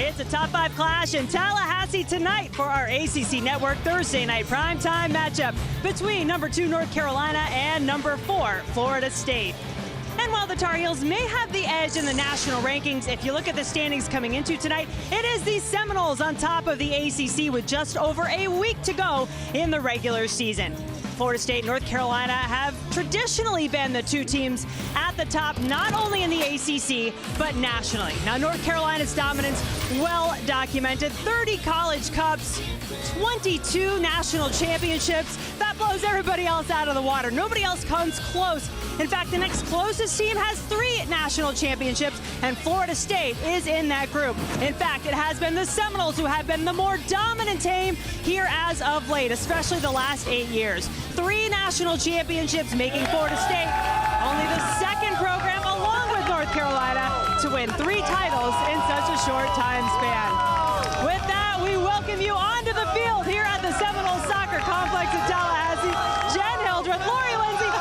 It's a top 5 clash in Tallahassee tonight for our ACC Network Thursday night primetime matchup between #2 North Carolina and #4 Florida State. And while the Tar Heels may have the edge in the national rankings, if you look at the standings coming into tonight, it is the Seminoles on top of the ACC with just over a week to go in the regular season. Florida State and North Carolina have traditionally been the two teams at the top, not only in the ACC, but nationally. Now, North Carolina's dominance, well documented. 30 college cups, 22 national championships. That blows everybody else out of the water. Nobody else comes close. In fact, the next closest team has 3 national championships, and Florida State is in that group. In fact, it has been the Seminoles who have been the more dominant team here as of late, especially the last 8 years. 3 national championships, making Florida State only the second program, along with North Carolina, to win 3 titles in such a short time span. With that, we welcome you onto the field here at the Seminoles Soccer Complex in Tallahassee. Jen Hildreth, Lori Lindsay,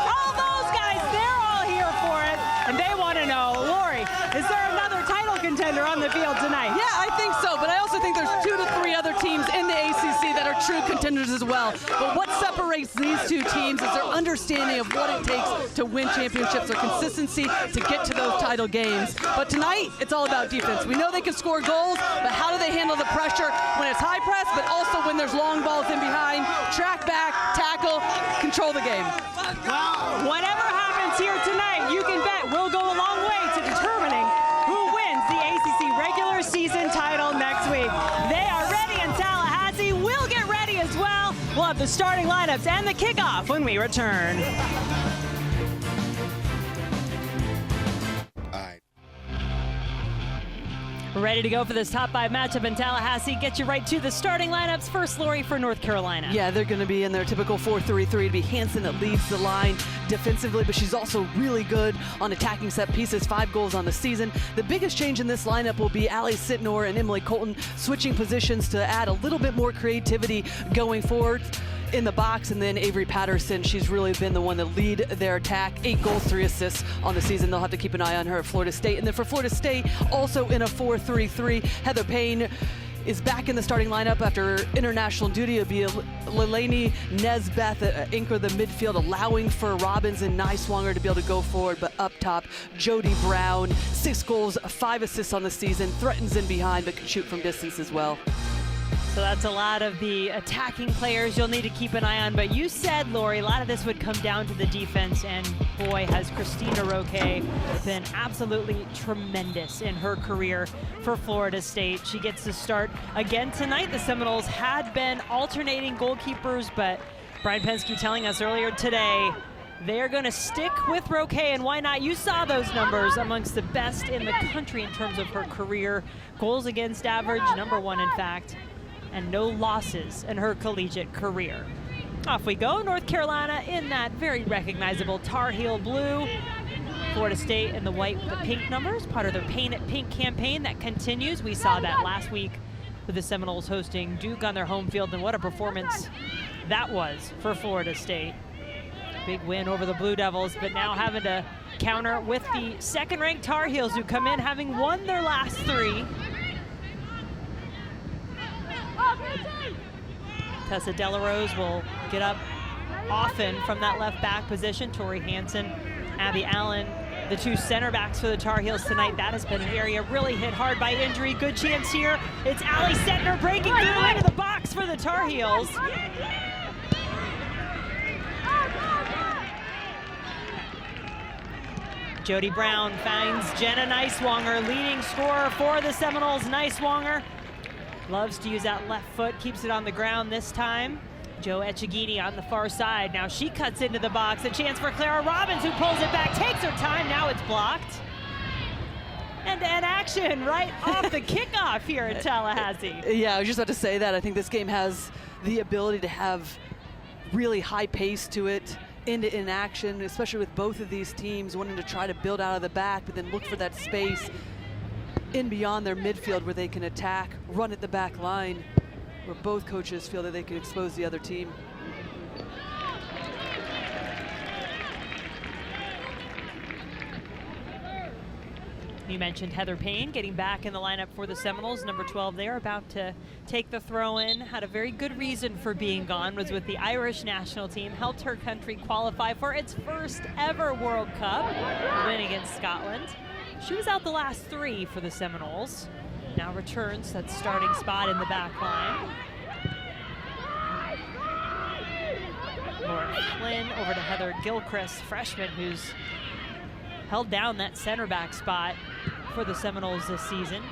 all those guys, they're all here for it, and they want to know, Lori, is there another title contender on the field tonight? Yeah, I think so, but I also think there's 2 to 3 other teams in the ACC that are true contenders as well. But what separates these 2 teams is their understanding of what it takes to win championships, their consistency to get to those title games. But tonight, it's all about defense. We know they can score goals, but how do they handle the pressure when it's high press, but also when there's long balls in behind, track back, tackle, control the game. Well, whatever happens here tonight, you can bet we'll go a long way to determining who wins the ACC regular season title next week. They are ready in Tallahassee. We'll get ready as well. We'll have the starting lineups and the kickoff when we return. We're ready to go for this top 5 matchup in Tallahassee. Get you right to the starting lineups. First, Lori, for North Carolina. Yeah, they're going to be in their typical 4-3-3. It'll be Hansen that leads the line defensively, but she's also really good on attacking set pieces. 5 goals on the season. The biggest change in this lineup will be Ally Sentnor and Emily Colton switching positions to add a little bit more creativity going forward in the box, and then Avery Patterson, she's really been the one to lead their attack. 8 goals, 3 assists on the season. They'll have to keep an eye on her at Florida State. And then for Florida State, also in a 4-3-3, Heather Payne is back in the starting lineup after international duty. It'll be Lelani Nesbeth anchor the midfield, allowing for Robbins and Niswanger to be able to go forward. But up top, Jody Brown, 6 goals, 5 assists on the season, threatens in behind, but can shoot from distance as well. So that's a lot of the attacking players you'll need to keep an eye on. But you said, Lori, a lot of this would come down to the defense. And boy, has Christina Roque been absolutely tremendous in her career for Florida State. She gets to start again tonight. The Seminoles had been alternating goalkeepers, but Brian Penske telling us earlier today they're going to stick with Roque, and why not? You saw those numbers, amongst the best in the country in terms of her career. Goals against average, #1 in fact, and no losses in her collegiate career. Off we go, North Carolina in that very recognizable Tar Heel blue. Florida State in the white with the pink numbers, part of their Paint It Pink campaign that continues. We saw that last week with the Seminoles hosting Duke on their home field, and what a performance that was for Florida State. Big win over the Blue Devils, but now having to counter with the second-ranked Tar Heels, who come in having won their last 3. Tessa Delarose will get up often from that left back position. Tori Hansen, Abby Allen, the 2 center backs for the Tar Heels tonight. That has been an area really hit hard by injury. Good chance here. It's Ally Sentnor breaking through into the box for the Tar Heels. Jody Brown finds Jenna Niswanger, leading scorer for the Seminoles. Niswanger loves to use that left foot, keeps it on the ground this time. Onyi Echegini on the far side. Now she cuts into the box. A chance for Clara Robbins, who pulls it back, takes her time. Now it's blocked. And action right off the kickoff here in Tallahassee. Yeah, I was just about to say that. I think this game has the ability to have really high pace to it, end-to-end action, especially with both of these teams wanting to try to build out of the back, but then look for that space in beyond their midfield where they can attack, run at the back line, where both coaches feel that they can expose the other team. You mentioned Heather Payne getting back in the lineup for the Seminoles, number 12 there, about to take the throw in. Had a very good reason for being gone, was with the Irish national team, helped her country qualify for its first ever World Cup win against Scotland. She was out the last 3 for the Seminoles. Now returns to that starting spot in the back line. Laura Flynn over to Heather Gilchrist, freshman, who's held down that center back spot for the Seminoles this season.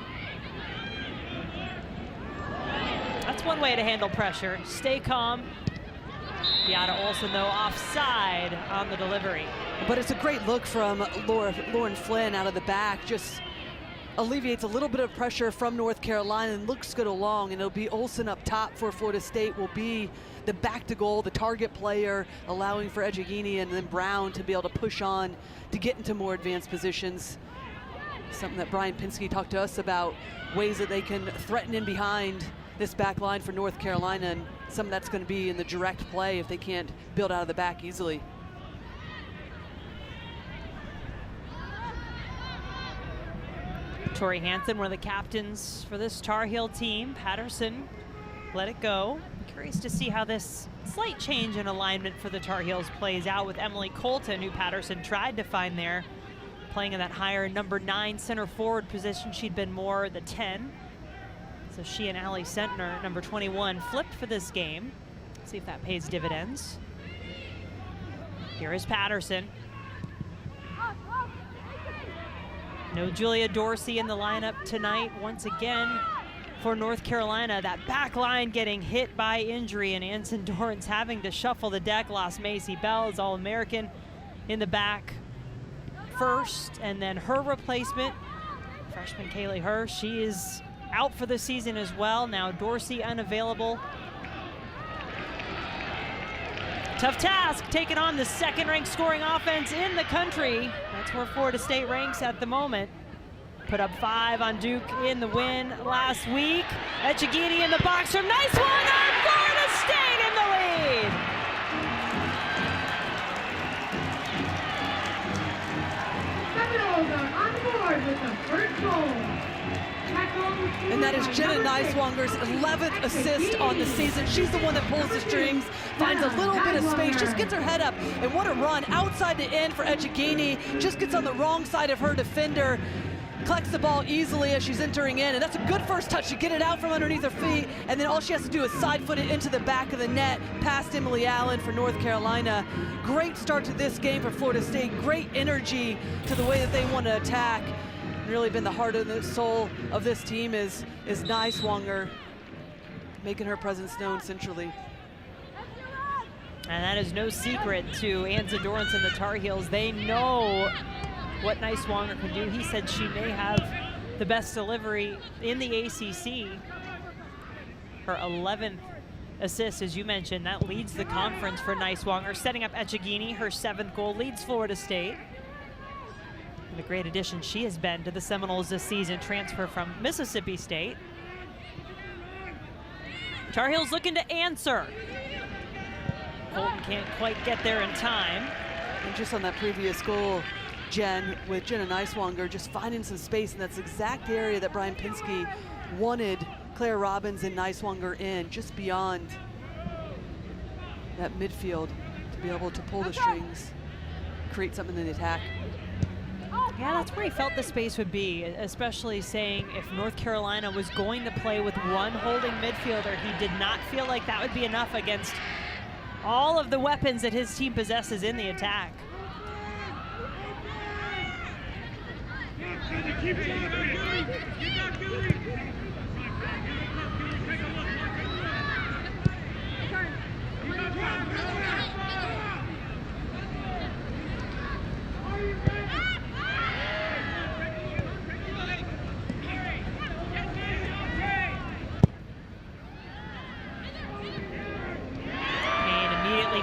That's one way to handle pressure. Stay calm. Beata Olsen, though, offside on the delivery. But it's a great look from Lauren Flynn out of the back. Just alleviates a little bit of pressure from North Carolina and looks good along. And it'll be Olsen up top for Florida State, will be the back to goal, the target player, allowing for Echegini and then Brown to be able to push on to get into more advanced positions. Something that Brian Pinsky talked to us about, ways that they can threaten in behind this back line for North Carolina, and some of that's going to be in the direct play if they can't build out of the back easily. Tori Hansen, one of the captains for this Tar Heel team. Patterson let it go. I'm curious to see how this slight change in alignment for the Tar Heels plays out with Emily Colton, who Patterson tried to find there, playing in that higher number 9 center forward position. She'd been more the 10. So she and Ally Sentnor, number 21, flipped for this game. See if that pays dividends. Here is Patterson. No Julia Dorsey in the lineup tonight once again for North Carolina. That back line getting hit by injury, and Anson Dorrance having to shuffle the deck. Lost Macy Bell's All-American in the back first, and then her replacement, freshman Kaylee Hirsch, she is out for the season as well. Now Dorsey unavailable. Tough task, taking on the second-ranked scoring offense in the country. That's where Florida State ranks at the moment. Put up 5 on Duke in the win last week. Echegini in the box from nice one on Florida State in the lead. Seminoles are on board with the first goal. And that is Jenna Neiswanger's 11th assist on the season. She's the one that pulls the strings, finds a little bit of space, just gets her head up, and what a run outside the end for Echegini. Just gets on the wrong side of her defender, collects the ball easily as she's entering in, and that's a good first touch to get it out from underneath her feet, and then all she has to do is side foot it into the back of the net, past Emily Allen for North Carolina. Great start to this game for Florida State, great energy to the way that they want to attack. Really been the heart and the soul of this team is Neiswanger, making her presence known centrally. And that is no secret to Anson Dorrance and the Tar Heels. They know what Neiswanger can do. He said she may have the best delivery in the ACC. Her 11th assist, as you mentioned, that leads the conference for Neiswanger. Setting up Echegini, her 7th goal, leads Florida State. And a great addition she has been to the Seminoles this season, transfer from Mississippi State. Tar Heels looking to answer. Colton can't quite get there in time. And just on that previous goal, Jen, with Jenna Neiswanger just finding some space in that exact area that Brian Pinsky wanted Claire Robbins and Neiswanger in, just beyond that midfield, to be able to pull the strings, create something in the attack. Yeah, that's where he felt the space would be, especially saying if North Carolina was going to play with one holding midfielder, he did not feel like that would be enough against all of the weapons that his team possesses in the attack.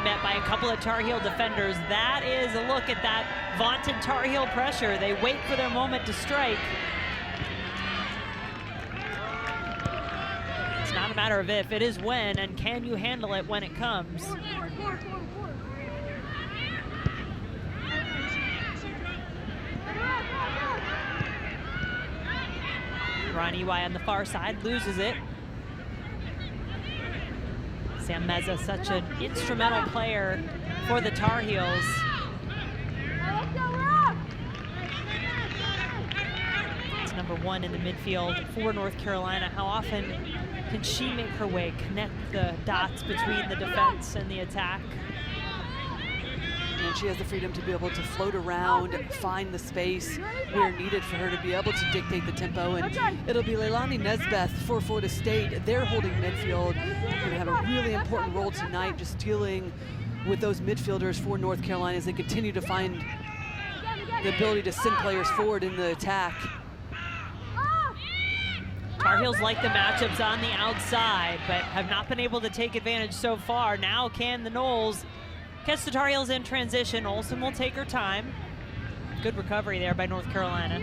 Met by a couple of Tar Heel defenders. That is a look at that vaunted Tar Heel pressure. They wait for their moment to strike. It's not a matter of if, it is when, and can you handle it when it comes? Ron Ely on the far side loses it. Sam Meza, such an instrumental player for the Tar Heels. It's number 1 in the midfield for North Carolina. How often can she make her way, connect the dots between the defense and the attack? And she has the freedom to be able to float around, find the space where needed for her to be able to dictate the tempo. And it'll be Leilani Nesbeth for Florida State. They're holding midfield. Going to have a really important role tonight, just dealing with those midfielders for North Carolina as they continue to find the ability to send players forward in the attack. Tar Heels like the matchups on the outside, but have not been able to take advantage so far. Now can the Noles catch the Tar Heels in transition. Olsen will take her time. Good recovery there by North Carolina.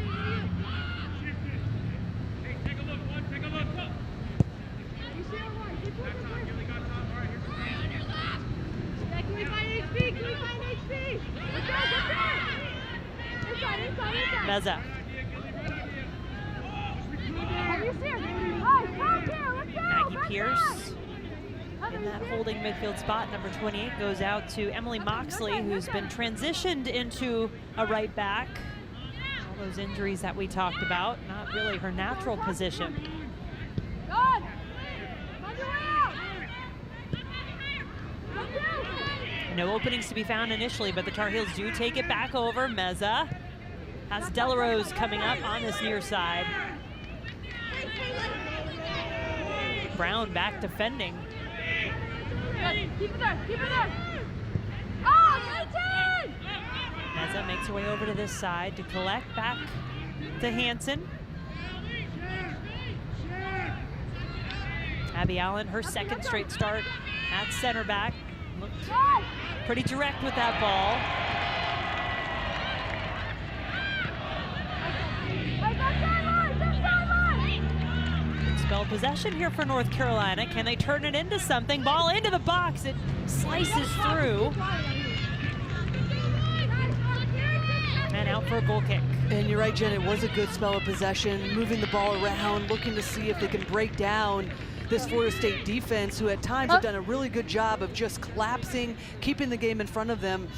Meza. Maggie Pierce in that holding midfield spot. Number 28 goes out to Emily Moxley, who's been transitioned into a right back. All those injuries that we talked about, not really her natural position. No openings to be found initially, but the Tar Heels do take it back over. Meza has Delarose coming up on this near side. Brown back defending. Keep it there, keep it there. Oh, 19! Meza makes her way over to this side to collect back to Hansen. Abby Allen, her second straight start at center back. Looked pretty direct with that ball. Spell possession here for North Carolina. Can they turn it into something? Ball into the box. It slices through. And out for a goal kick. And you're right, Jen, it was a good spell of possession, moving the ball around, looking to see if they can break down this Florida State defense, who at times have done a really good job of just collapsing, keeping the game in front of them.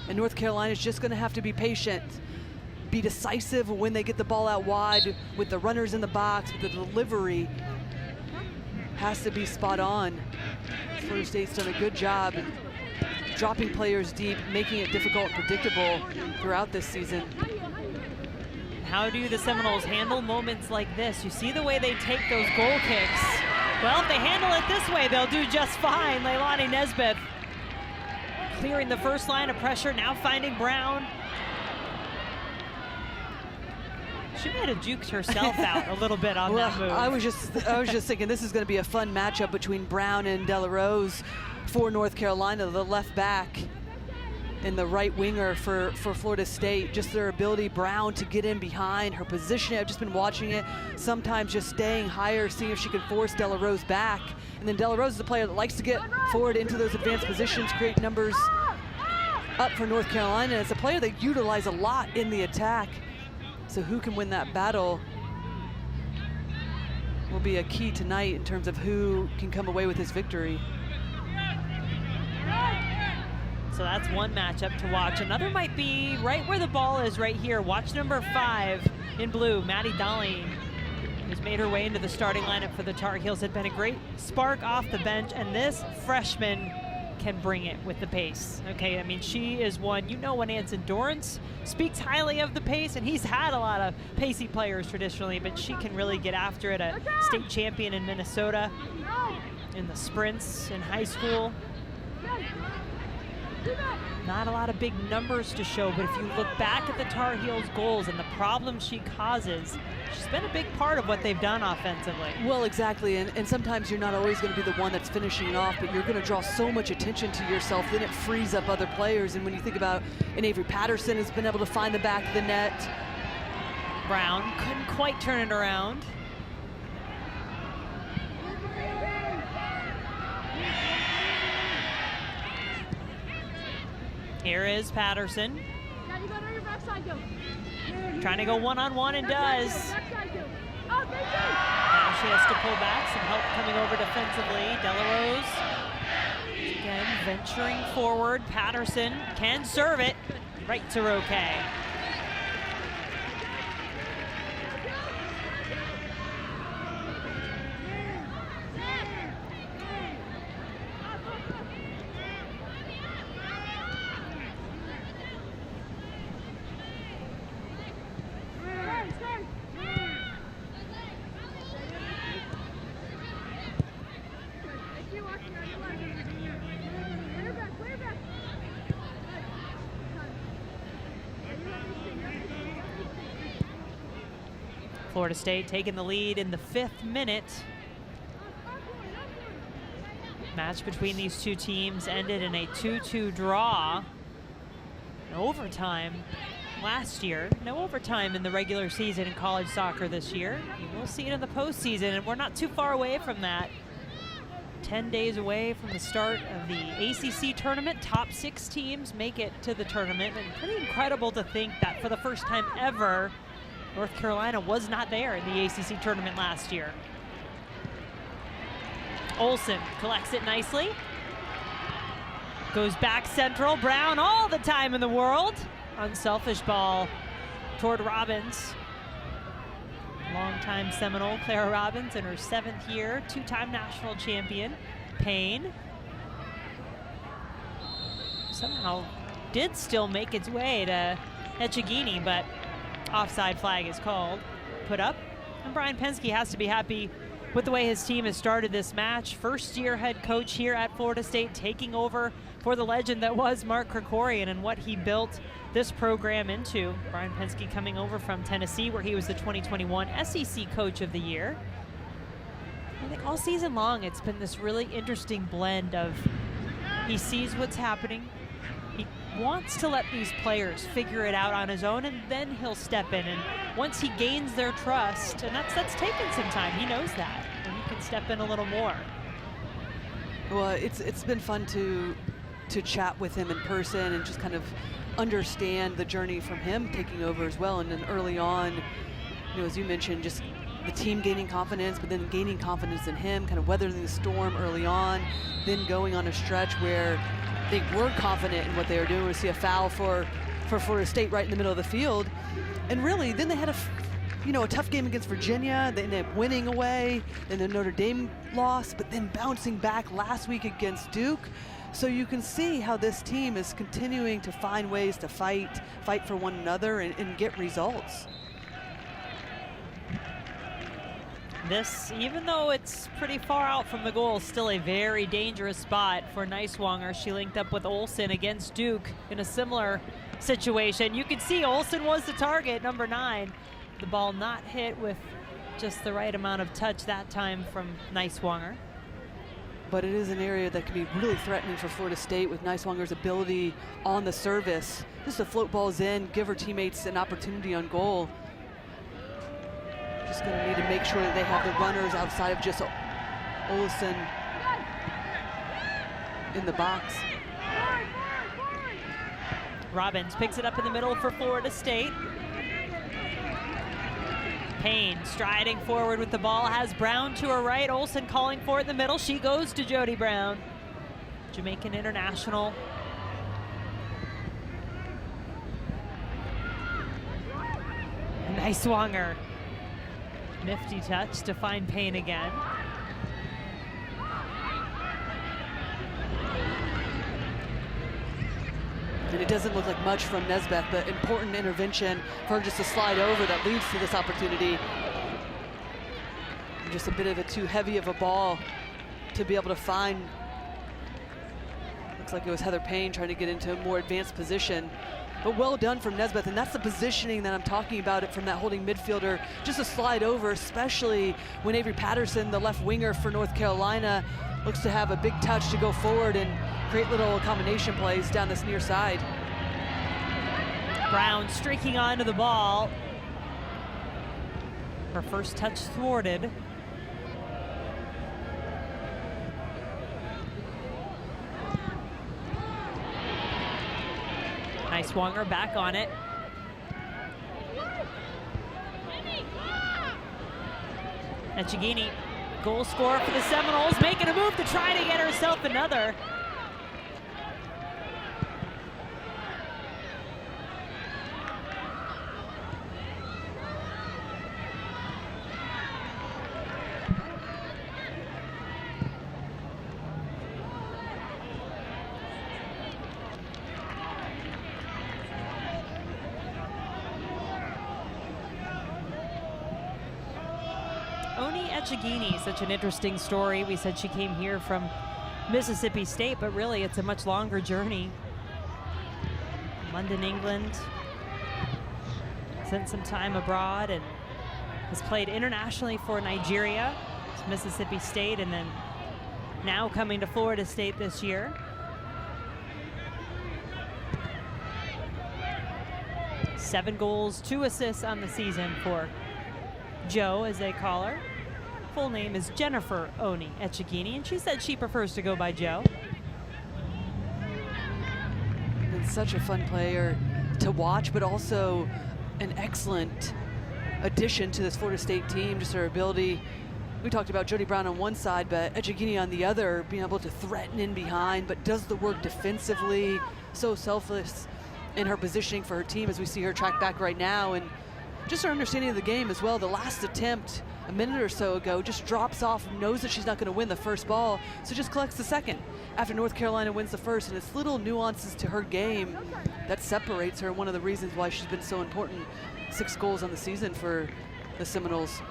And North Carolina is just going to have to be patient, be decisive when they get the ball out wide, with the runners in the box, with the delivery has to be spot on. Florida State's done a good job dropping players deep, making it difficult and predictable throughout this season. How do the Seminoles handle moments like this? You see the way they take those goal kicks. Well, if they handle it this way, they'll do just fine. Leilani Nesbeth clearing the first line of pressure, now finding Brown. She might have juked herself out a little bit on that move. I was just thinking this is going to be a fun matchup between Brown and Delarose for North Carolina, the left back and the right winger for Florida State. Just their ability, Brown, to get in behind, her position. I've just been watching it, sometimes just staying higher, seeing if she can force Delarose back. And then Delarose is a player that likes to get forward into those advanced positions, create numbers up for North Carolina. It's a player they utilize a lot in the attack. So who can win that battle will be a key tonight in terms of who can come away with this victory. So that's one matchup to watch. Another might be right where the ball is right here. Watch number 5 in blue, Maddie Dolly, who's made her way into the starting lineup for the Tar Heels. Had been a great spark off the bench, and this freshman can bring it with the pace. Okay, I mean, she is one, you know, when Anson Dorrance speaks highly of the pace, and he's had a lot of pacey players traditionally, but she can really get after it. A state champion in Minnesota in the sprints in high school. Not a lot of big numbers to show, but if you look back at the Tar Heels' goals and the problems she causes, she's been a big part of what they've done offensively. Well, exactly, and sometimes you're not always going to be the one that's finishing it off, but you're going to draw so much attention to yourself, then it frees up other players. And when you think about an Avery Patterson has been able to find the back of the net. Brown couldn't quite turn it around. Here is Patterson. Trying to go one-on-one and does. Now she has to pull back, some help coming over defensively. Delarose, again, venturing forward. Patterson can serve it right to Roque. Florida State taking the lead in the 5th minute. Match between these two teams ended in a 2-2 draw. No overtime last year. No overtime in the regular season in college soccer this year. You will see it in the postseason, and we're not too far away from that. 10 days away from the start of the ACC tournament. Top 6 teams make it to the tournament, and pretty incredible to think that for the first time ever, North Carolina was not there in the ACC tournament last year. Olsen collects it nicely. Goes back central. Brown all the time in the world. Unselfish ball toward Robbins. Longtime Seminole Clara Robbins in her 7th year. 2-time national champion. Payne somehow did still make its way to Echegini, but offside flag is called, put up. And Brian Pensky has to be happy with the way his team has started this match. First-year head coach here at Florida State, taking over for the legend that was Mark Krikorian and what he built this program into. Brian Pensky coming over from Tennessee, where he was the 2021 SEC Coach of the Year. I think all season long it's been this really interesting blend of he sees what's happening, he wants to let these players figure it out on his own, and then he'll step in. And once he gains their trust, and that's taken some time, he knows that, and he can step in a little more. Well, it's been fun to chat with him in person and just kind of understand the journey from him taking over as well. And then early on, as you mentioned, just the team gaining confidence, but then gaining confidence in him, kind of weathering the storm early on, then going on a stretch where they were confident in what they were doing. We see a foul for Florida State right in the middle of the field. And really, then they had a tough game against Virginia. They ended up winning away, and the Notre Dame loss, but then bouncing back last week against Duke. So you can see how this team is continuing to find ways to fight for one another and get results. This, even though it's pretty far out from the goal, still a very dangerous spot for Neiswanger. She linked up with Olsen against Duke in a similar situation. You can see Olsen was the target, number 9. The ball not hit with just the right amount of touch that time from Neiswanger. But it is an area that can be really threatening for Florida State with Neiswanger's ability on the service, just to float balls in, give her teammates an opportunity on goal. Just going to need to make sure that they have the runners outside of just Olsen in the box. Robbins picks it up in the middle for Florida State. Payne striding forward with the ball, has Brown to her right. Olsen calling for it in the middle. She goes to Jody Brown, Jamaican international. Neiswanger. Nifty touch to find Payne again. And it doesn't look like much from Nesbeth, but important intervention for her just to slide over that leads to this opportunity. And just a bit of a too heavy of a ball to be able to find. Looks like it was Heather Payne trying to get into a more advanced position. But well done from Nesbeth, and that's the positioning that I'm talking about it from that holding midfielder, just to slide over, especially when Avery Patterson, the left winger for North Carolina, looks to have a big touch to go forward and create little combination plays down this near side. Brown streaking onto the ball. Her first touch thwarted. Neiswanger back on it. Echegini, goal scorer for the Seminoles, making a move to try to get herself another. Onyi Echegini, such an interesting story. We said she came here from Mississippi State, but really it's a much longer journey. London, England, spent some time abroad and has played internationally for Nigeria, Mississippi State, and then now coming to Florida State this year. Seven goals, 2 assists on the season for Joe, as they call her. Full name is Jennifer Onyi Echegini, and she said she prefers to go by Joe. Been such a fun player to watch, but also an excellent addition to this Florida State team. Just her ability. We talked about Jody Brown on one side, but Echegini on the other, being able to threaten in behind, but does the work defensively. So selfless in her positioning for her team, as we see her track back right now, and just her understanding of the game as well. The last attempt a minute or so ago just drops off, knows that she's not going to win the first ball, so just collects the second after North Carolina wins the first. And it's little nuances to her game that separates her, one of the reasons why she's been so important. 6 goals on the season for the Seminoles.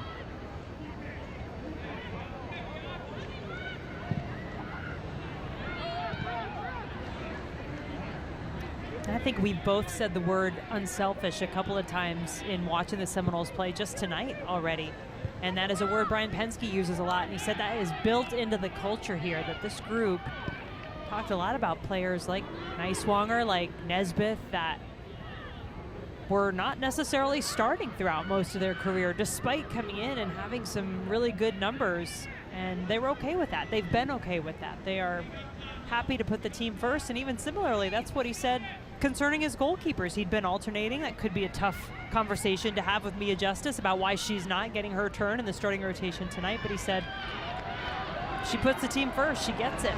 I think we both said the word unselfish a couple of times in watching the Seminoles play just tonight already. And that is a word Brian Penske uses a lot. And he said that is built into the culture here, that this group talked a lot about players like Neiswanger, like Nesbitt, that were not necessarily starting throughout most of their career, despite coming in and having some really good numbers. And they were okay with that. They've been okay with that. They are happy to put the team first. And even similarly, that's what he said concerning his goalkeepers. He'd been alternating. That could be a tough conversation to have with Mia Justice about why she's not getting her turn in the starting rotation tonight. But he said she puts the team first. She gets it.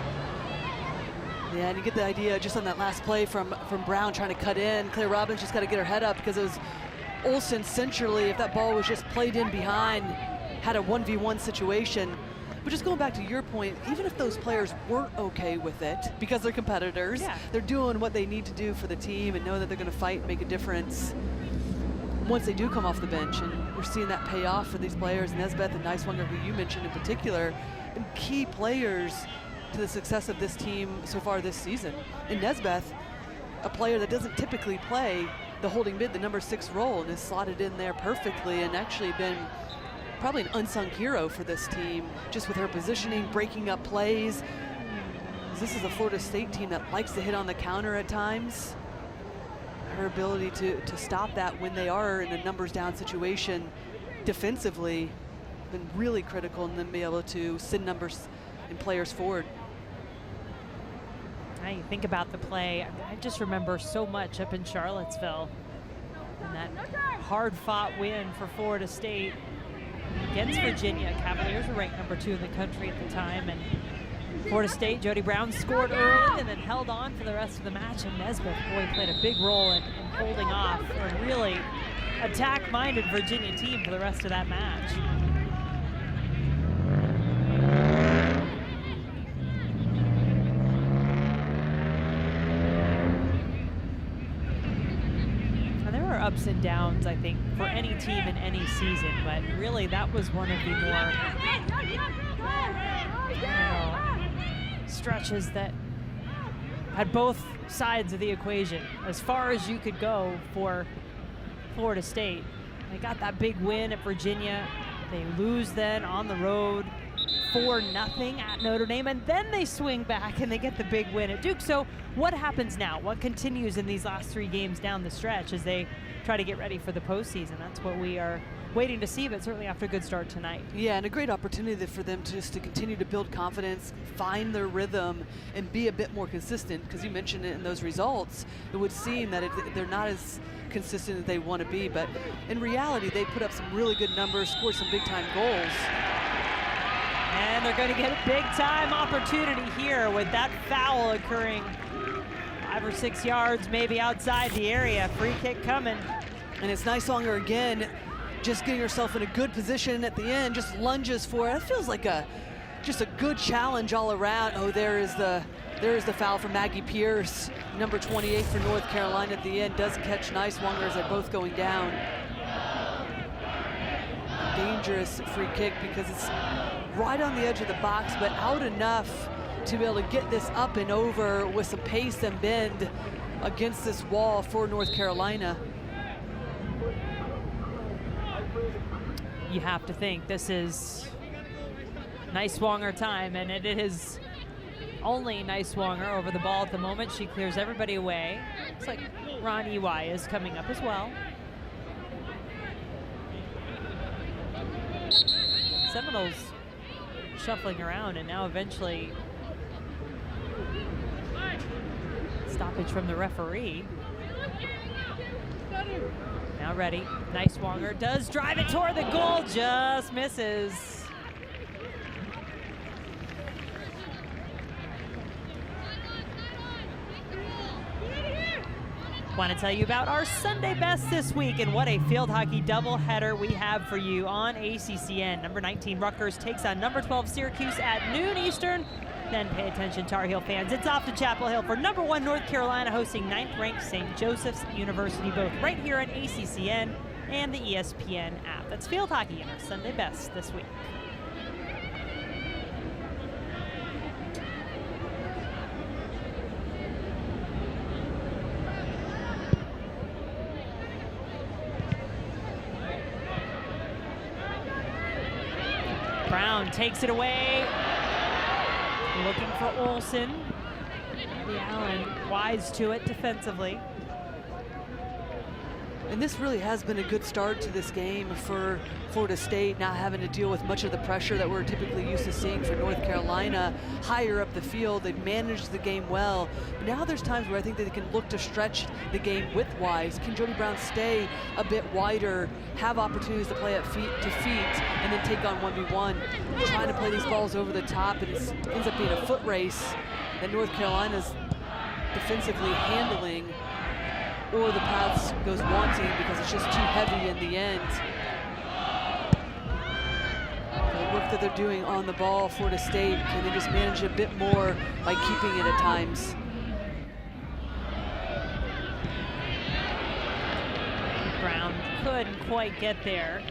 Yeah, and you get the idea just on that last play from Brown trying to cut in. Claire Robbins just got to get her head up, because it was Olsen centrally. If that ball was just played in behind, had a 1v1 situation. But just going back to your point, even if those players weren't okay with it, because they're competitors, they're doing what they need to do for the team and know that they're going to fight and make a difference once they do come off the bench. And we're seeing that pay off for these players. Nesbitt and Neiswanger, who you mentioned in particular, and key players to the success of this team so far this season. And Nesbitt, a player that doesn't typically play the holding mid, the number 6 role, and is slotted in there perfectly, and actually been probably an unsung hero for this team, just with her positioning, breaking up plays. This is a Florida State team that likes to hit on the counter at times. Her ability to stop that when they are in a numbers down situation defensively, been really critical, and then be able to send numbers and players forward. I think about the play. I just remember so much up in Charlottesville, and that hard-fought win for Florida State against Virginia. Cavaliers were ranked number 2 in the country at the time, and Florida State, Jody Brown scored early and then held on for the rest of the match, and Nesbitt, boy, played a big role in holding off a really attack-minded Virginia team for the rest of that match. Ups and downs, I think, for any team in any season, but really that was one of the more stretches that had both sides of the equation, as far as you could go for Florida State. They got that big win at Virginia. They lose then on the road 4-0 at Notre Dame, and then they swing back and they get the big win at Duke. So what happens now? What continues in these last 3 games down the stretch as they try to get ready for the postseason? That's what we are waiting to see, but certainly after a good start tonight. Yeah, and a great opportunity for them to continue to build confidence, find their rhythm, and be a bit more consistent, because you mentioned it in those results. It would seem that they're not as consistent as they want to be, but in reality, they put up some really good numbers, scored some big-time goals. And they're going to get a big-time opportunity here with that foul occurring 5 or 6 yards, maybe outside the area. Free kick coming. And it's Niswonger again, just getting herself in a good position at the end, just lunges for it. It feels like just a good challenge all around. Oh, there is the foul for Maggie Pierce, number 28 for North Carolina at the end, does catch Niswonger as they're both going down. Dangerous free kick because it's right on the edge of the box, but out enough to be able to get this up and over with some pace and bend against this wall for North Carolina. You have to think this is Niswonger time, and it is only Niswonger over the ball at the moment. She clears everybody away. Looks like Ron Ely is coming up as well. Seminoles shuffling around, and now eventually stoppage from the referee. Now ready, Niswonger does drive it toward the goal, just misses. Want to tell you about our Sunday best this week, and what a field hockey doubleheader we have for you on ACCN. Number 19 Rutgers takes on number 12 Syracuse at noon Eastern. Then pay attention, Tar Heel fans. It's off to Chapel Hill for number 1 North Carolina hosting 9th-ranked St. Joseph's University, both right here on ACCN and the ESPN app. That's field hockey in our Sunday best this week. Brown takes it away. Looking for Olsen. The Allen wise to it defensively. And this really has been a good start to this game for Florida State, not having to deal with much of the pressure that we're typically used to seeing for North Carolina. Higher up the field, they've managed the game well. But now there's times where I think that they can look to stretch the game width-wise. Can Jody Brown stay a bit wider, have opportunities to play at feet to feet, and then take on 1v1? Trying to play these balls over the top, and it ends up being a foot race that North Carolina's defensively handling, or the pass goes wanting because it's just too heavy in the end. The work that they're doing on the ball, Florida State, can they just manage a bit more by keeping it at times? Brown couldn't quite get there.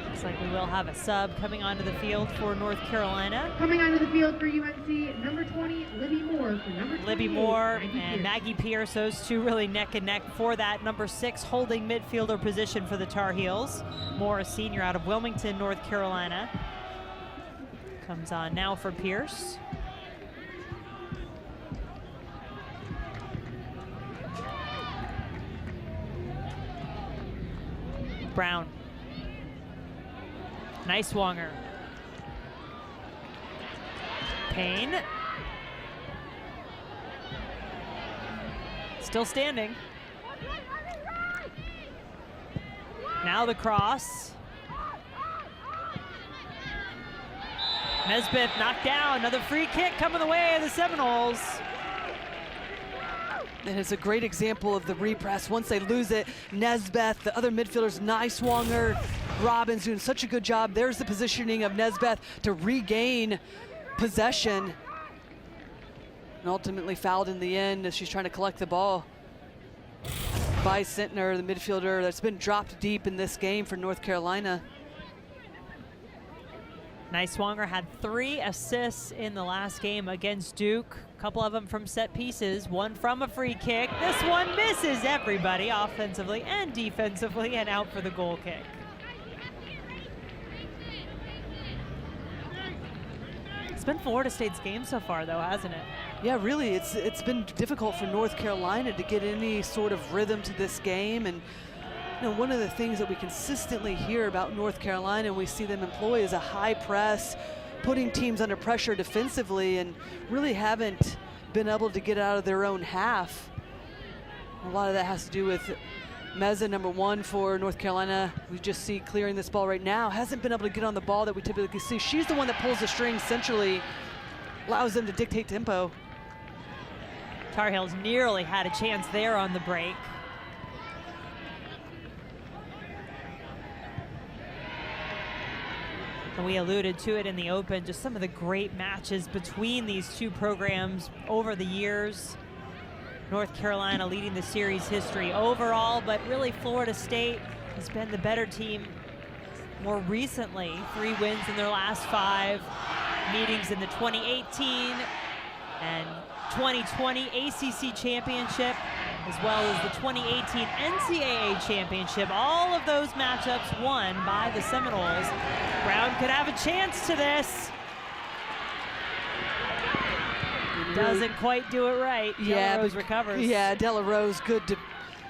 Looks like we will have a sub coming onto the field for North Carolina. Coming onto the field for UNC, number 20, Libby Moore. For number Libby Moore and Maggie Pierce, those two really neck and neck for that number 6 holding midfielder position for the Tar Heels. Moore, a senior out of Wilmington, North Carolina. Comes on now for Pierce. Brown. Niswonger. Payne. Still standing. Now the cross. Nesbitt knocked down. Another free kick coming the way of the Seminoles. And it's a great example of the repress. Once they lose it, Nesbeth, the other midfielders, Niswonger, Robbins doing such a good job. There's the positioning of Nesbeth to regain possession. And ultimately fouled in the end as she's trying to collect the ball by Sentnor, the midfielder that's been dropped deep in this game for North Carolina. Niswonger had 3 assists in the last game against Duke. A couple of them from set pieces, one from a free kick. This one misses everybody offensively and defensively, and out for the goal kick. been Florida State's game so far, though, hasn't it? Yeah, really, it's been difficult for North Carolina to get any sort of rhythm to this game. And you know, one of the things that we consistently hear about North Carolina and we see them employ is a high press, putting teams under pressure defensively, and really haven't been able to get out of their own half. A lot of that has to do with Meza, number 1 for North Carolina. We just see clearing this ball right now. Hasn't been able to get on the ball that we typically see. She's the one that pulls the strings centrally, allows them to dictate tempo. Tar Heels nearly had a chance there on the break. And we alluded to it in the open, just some of the great matches between these two programs over the years. North Carolina leading the series history overall, but really Florida State has been the better team more recently. 3 wins in their last 5 meetings in the 2018 and 2020 ACC championship, as well as the 2018 NCAA championship. All of those matchups won by the Seminoles. Brown could have a chance to this. Doesn't quite do it right. Yeah, Rose recovers. Yeah, Della Rose, good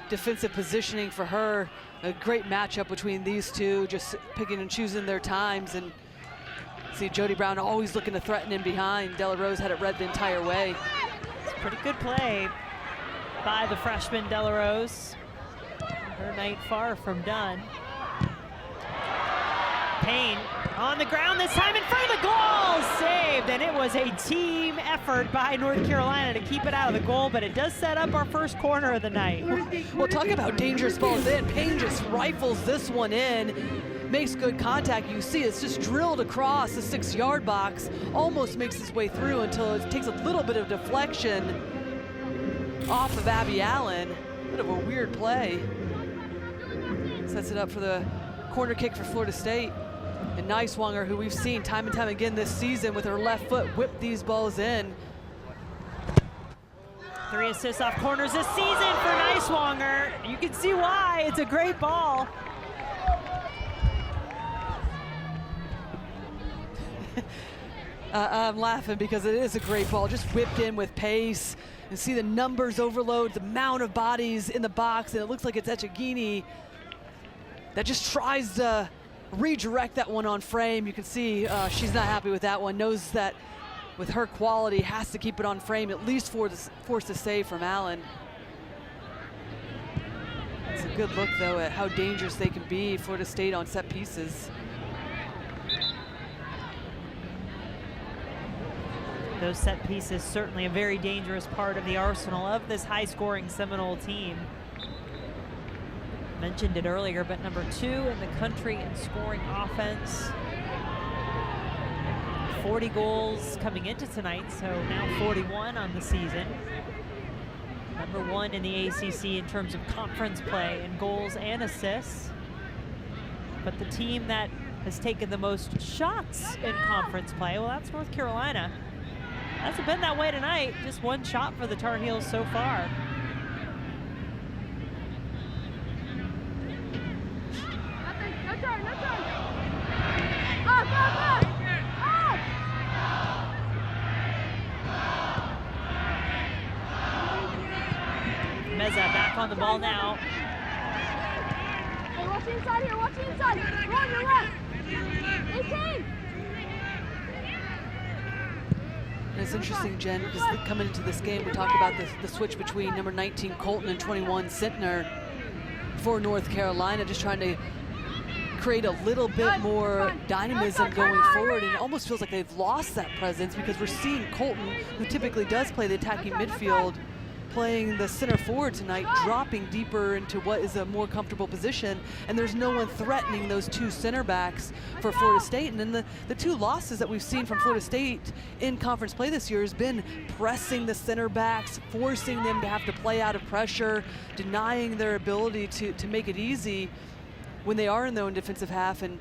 defensive positioning for her. A great matchup between these two, just picking and choosing their times. And see Jody Brown always looking to threaten in behind. Della Rose had it read the entire way. It's a pretty good play by the freshman Della Rose. Her night far from done. Payne on the ground this time in front of the goal, saved, and it was a team effort by North Carolina to keep it out of the goal, but it does set up our first corner of the night. Well, talk about dangerous balls in. Payne just rifles this one in, makes good contact. You see it's just drilled across the 6-yard box, almost makes its way through until it takes a little bit of deflection off of Abby Allen. Bit of a weird play. Sets it up for the corner kick for Florida State. And Niswonger, who we've seen time and time again this season with her left foot whip these balls in. 3 assists off corners this season for Niswonger. You can see why. It's a great ball. I'm laughing because it is a great ball, just whipped in with pace. And see the numbers overload, the amount of bodies in the box, and it looks like it's Echegini that just tries to redirect that one on frame. You can see she's not happy with that one, knows that with her quality has to keep it on frame, at least force a save from Allen. It's a good look though at how dangerous they can be, Florida State on set pieces. Those set pieces certainly a very dangerous part of the arsenal of this high-scoring Seminole team. Mentioned it earlier, but number 2 in the country in scoring offense. 40 goals coming into tonight, so now 41 on the season. Number 1 in the ACC in terms of conference play in goals and assists. But the team that has taken the most shots in conference play, well, that's North Carolina. Hasn't been that way tonight, just 1 shot for the Tar Heels so far. Meza back on the ball now. Hey, watch inside here, watch inside. Go on your left. 18. It's interesting, Jen, because coming into this game, we talked about the switch between number 19 Colton and 21 Sentnor for North Carolina, just trying to create a little bit more dynamism going forward, and it almost feels like they've lost that presence because we're seeing Colton, who typically does play the attacking midfield, playing the center forward tonight, dropping deeper into what is a more comfortable position, and there's no one threatening those 2 center backs for Florida State. And then the 2 losses that we've seen from Florida State in conference play this year has been pressing the center backs, forcing them to have to play out of pressure, denying their ability to make it easy when they are in their own defensive half. And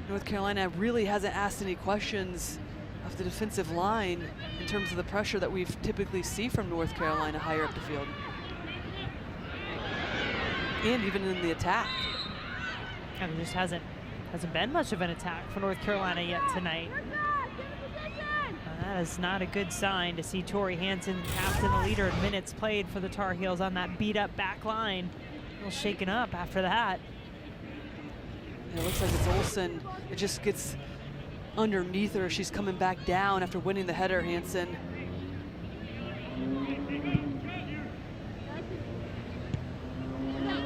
North Carolina really hasn't asked any questions of the defensive line in terms of the pressure that we typically see from North Carolina higher up the field. And even in the attack. And there just hasn't been much of an attack for North Carolina yet tonight. That is not a good sign to see Tori Hansen, captain, the leader in minutes played for the Tar Heels, on that beat-up back line. A little shaken up after that. It looks like it's Olsen. It just gets underneath her. She's coming back down after winning the header, Hansen.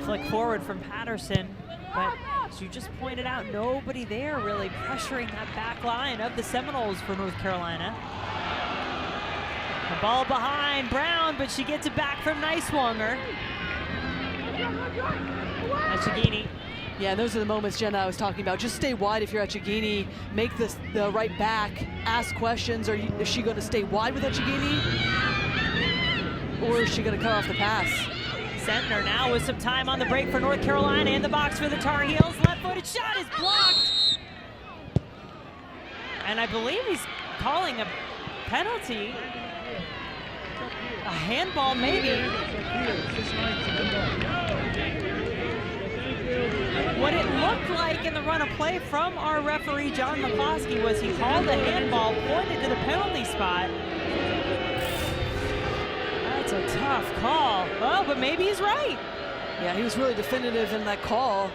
Flick forward from Patterson, but as you just pointed out, nobody there really pressuring that back line of the Seminoles for North Carolina. The ball behind Brown, but she gets it back from Neiswanger. Echegini. Yeah, those are the moments, Jenna, I was talking about. Just stay wide if you're Echegini. Make this the right back. Ask questions. Is she going to stay wide with Echegini? Or is she going to cut off the pass? Sentnor now with some time on the break for North Carolina in the box for the Tar Heels. Left-footed shot is blocked. And I believe he's calling a penalty. A handball, maybe. What it looked like in the run of play from our referee, John McCloskey, was he called a handball, pointed to the penalty spot. That's a tough call. Oh, but maybe he's right. Yeah, he was really definitive in that call.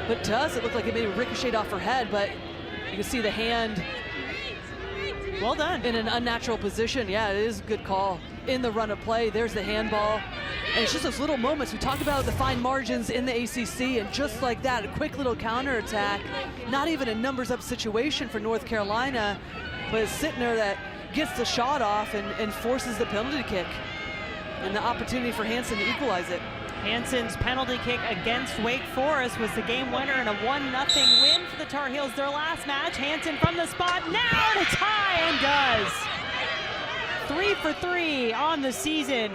But to us, it looked like it maybe ricocheted off her head, but you can see the hand. Well done. In an unnatural position. Yeah, it is a good call. In the run of play, there's the handball. And it's just those little moments. We talk about the fine margins in the ACC, and just like that, a quick little counterattack. Not even a numbers up situation for North Carolina, but it's Sentnor that gets the shot off and forces the penalty kick. And the opportunity for Hansen to equalize it. Hansen's penalty kick against Wake Forest was the game winner and a 1-0 win for the Tar Heels, their last match. Hansen from the spot, now to tie, and does. 3 for 3 on the season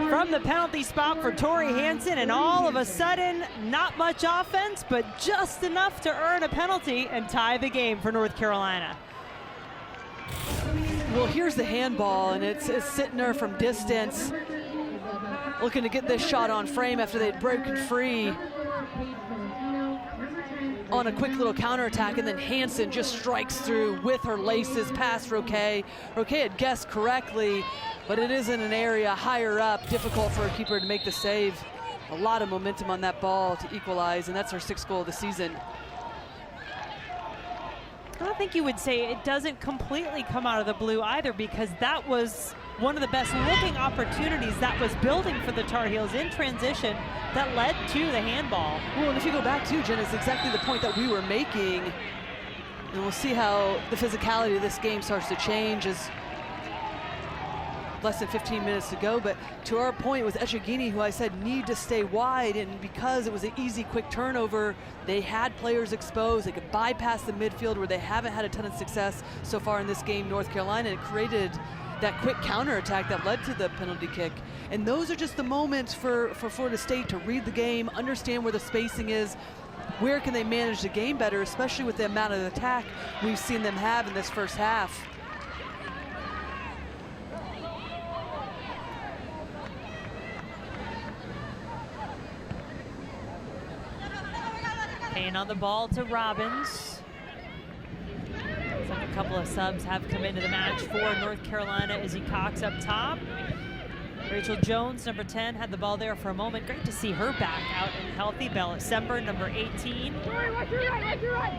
from the penalty spot for Tori Hansen, and all of a sudden, not much offense, but just enough to earn a penalty and tie the game for North Carolina. Well, here's the handball, and it's Sentnor from distance, looking to get this shot on frame after they'd broken free on a quick little counterattack, and then Hansen just strikes through with her laces past Roque. Roque had guessed correctly, but it is in an area higher up, difficult for a keeper to make the save. A lot of momentum on that ball to equalize, and that's her 6th goal of the season. I don't think you would say it doesn't completely come out of the blue either, because that was one of the best looking opportunities that was building for the Tar Heels in transition that led to the handball. Well, and if you go back to, Jen, it's exactly the point that we were making. And we'll see how the physicality of this game starts to change as less than 15 minutes to go. But to our point with Echegini, who I said need to stay wide, and because it was an easy, quick turnover, they had players exposed. They could bypass the midfield where they haven't had a ton of success so far in this game, North Carolina. It created that quick counterattack that led to the penalty kick. And those are just the moments for Florida State to read the game, understand where the spacing is, where can they manage the game better, especially with the amount of attack we've seen them have in this first half. Payne on the ball to Robbins. Looks like a couple of subs have come into the match for North Carolina. Izzy Cox up top. Rachel Jones, number 10, had the ball there for a moment. Great to see her back out and healthy. Bella Sember, number 18.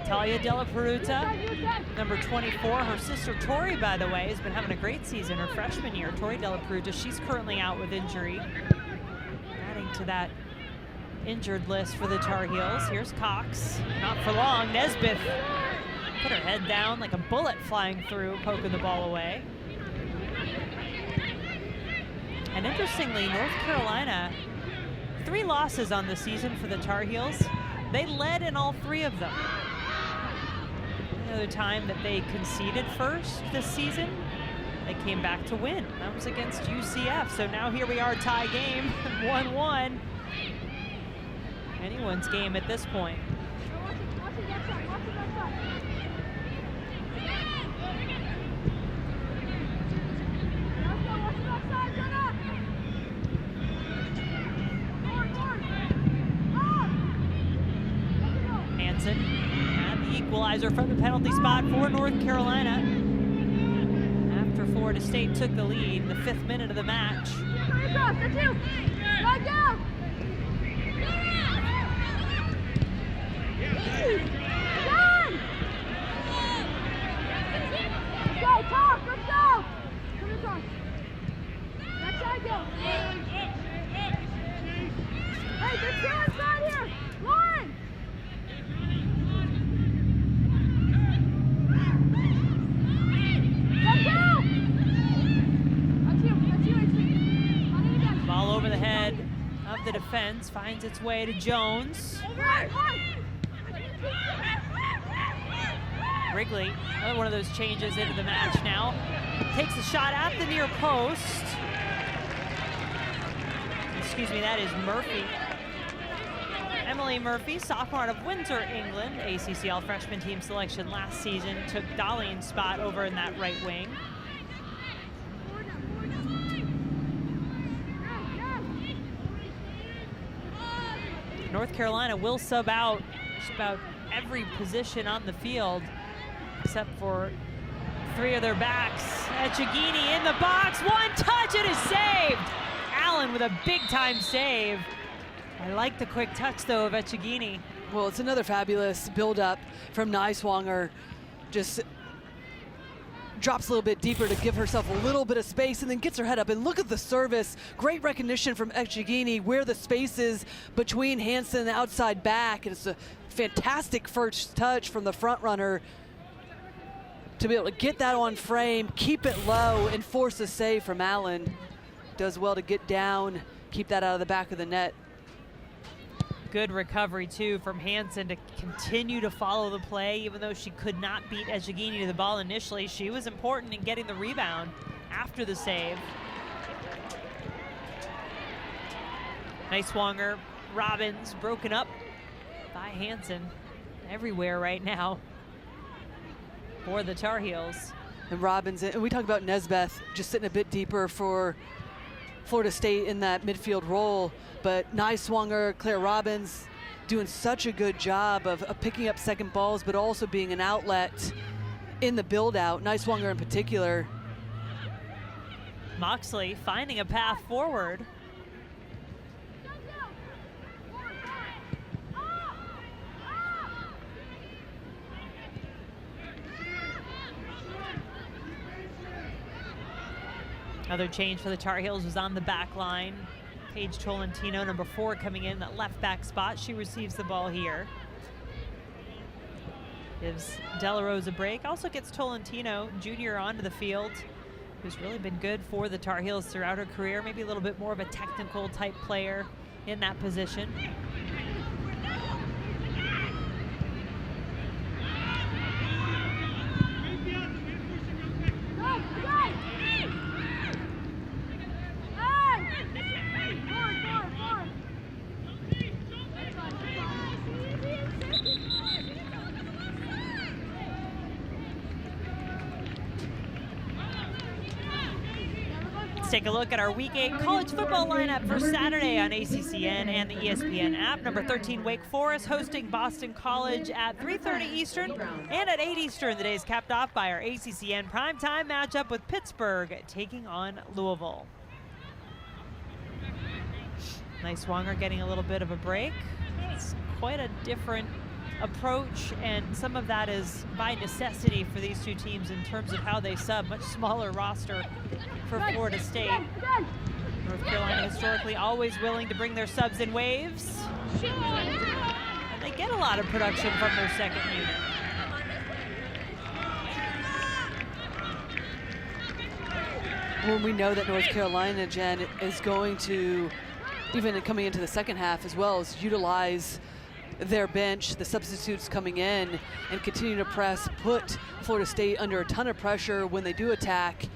Talia Della Peruta, number 24. Her sister Tori, by the way, has been having a great season her freshman year. Tori Della Peruta, she's currently out with injury. Adding to that injured list for the Tar Heels. Here's Cox, not for long. Nesbitt put her head down like a bullet flying through, poking the ball away. And interestingly, North Carolina, 3 losses on the season for the Tar Heels. They led in all 3 of them. Another time that they conceded first this season, they came back to win. That was against UCF. So now here we are, tie game, 1-1. Anyone's game at this point. Hansen and the equalizer from the penalty spot for North Carolina. after Florida State took the lead in the 5th minute of the match. Across, that's you. Right down. Done. Let's go, talk, let's go. Come across. That side go. Hey, there's two inside here. Lauren. Let's go. That's you, AC. On it again. Ball over the head of the defense, finds its way to Jones. Wrigley, another one of those changes into the match now. Takes a shot at the near post. Excuse me, that is Murphy. Emily Murphy, sophomore out of Windsor, England. ACC all-freshman team selection last season. Took Darlene's spot over in that right wing. North Carolina will sub out just about every position on the field except for 3 of their backs. Echegini in the box, one touch, it is saved. Allen with a big-time save. I like the quick touch, though, of Echegini. Well, it's another fabulous build-up from Niswanger. Just drops a little bit deeper to give herself a little bit of space and then gets her head up. And look at the service. Great recognition from Echegini where the space is between Hansen and the outside back. And it's a fantastic first touch from the front runner to be able to get that on frame, keep it low, and force a save from Allen. Does well to get down, keep that out of the back of the net. Good recovery, too, from Hansen to continue to follow the play. Even though she could not beat Echegini to the ball initially, she was important in getting the rebound after the save. Niswanger, Robbins, broken up by Hansen. Everywhere right now for the Tar Heels. And Robbins, and we talk about Nesbeth just sitting a bit deeper for Florida State in that midfield role, but Niswanger, Claire Robbins doing such a good job of picking up second balls, but also being an outlet in the build-out, Niswanger in particular. Moxley finding a path forward. Another change for the Tar Heels was on the back line. Paige Tolentino, number 4, coming in that left back spot. She receives the ball here. Gives Delarose a break. Also gets Tolentino, junior, onto the field, who's really been good for the Tar Heels throughout her career. Maybe a little bit more of a technical type player in that position. Take a look at our Week 8 college football lineup for Saturday on ACCN and the ESPN app. Number 13, Wake Forest, hosting Boston College at 3:30 Eastern and at 8 Eastern. The day is capped off by our ACCN primetime matchup with Pittsburgh taking on Louisville. Niswanger getting a little bit of a break. It's quite a different approach, and some of that is by necessity for these two teams in terms of how they sub. Much smaller roster for Florida State. North Carolina historically always willing to bring their subs in waves. And they get a lot of production from their second unit. When we know that North Carolina, Jen, is going to, even coming into the second half as well, is utilize their bench, the substitutes coming in, and continue to press, put Florida State under a ton of pressure when they do attack.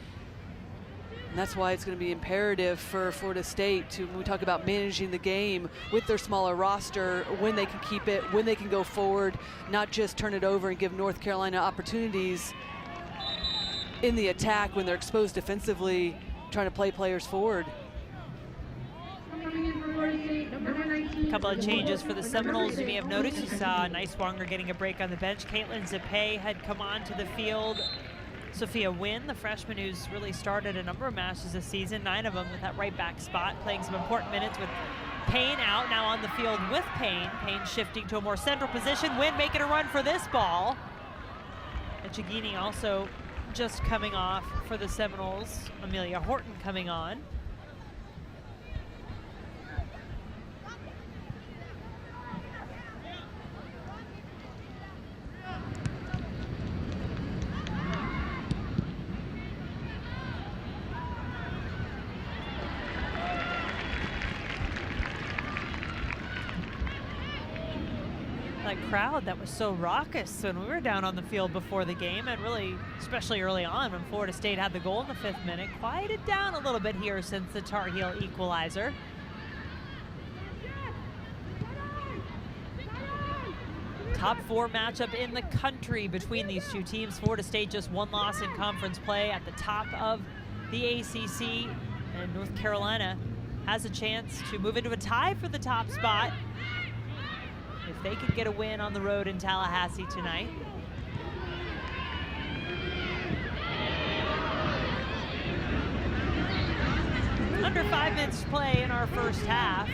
And that's why it's going to be imperative for Florida State to, when we talk about managing the game with their smaller roster, when they can keep it, when they can go forward, not just turn it over and give North Carolina opportunities in the attack when they're exposed defensively, trying to play players forward. A couple of changes for the Seminoles. You may have noticed, you saw Niswanger getting a break on the bench. Caitlin Zippe had come onto the field Sophia Wynn, the freshman who's really started a number of matches this season, 9 of them with that right back spot, playing some important minutes with Payne out, now on the field with Payne. Payne shifting to a more central position. Wynn making a run for this ball. Echegini also just coming off for the Seminoles. Amelia Horton coming on. That crowd that was so raucous when we were down on the field before the game, and really, especially early on when Florida State had the goal in the 5th minute, quieted down a little bit here since the Tar Heel equalizer. Top 4 matchup in the country between these two teams. Florida State just 1 loss in conference play at the top of the ACC, and North Carolina has a chance to move into a tie for the top spot if they could get a win on the road in Tallahassee tonight. Under 5 minutes to play in our first half.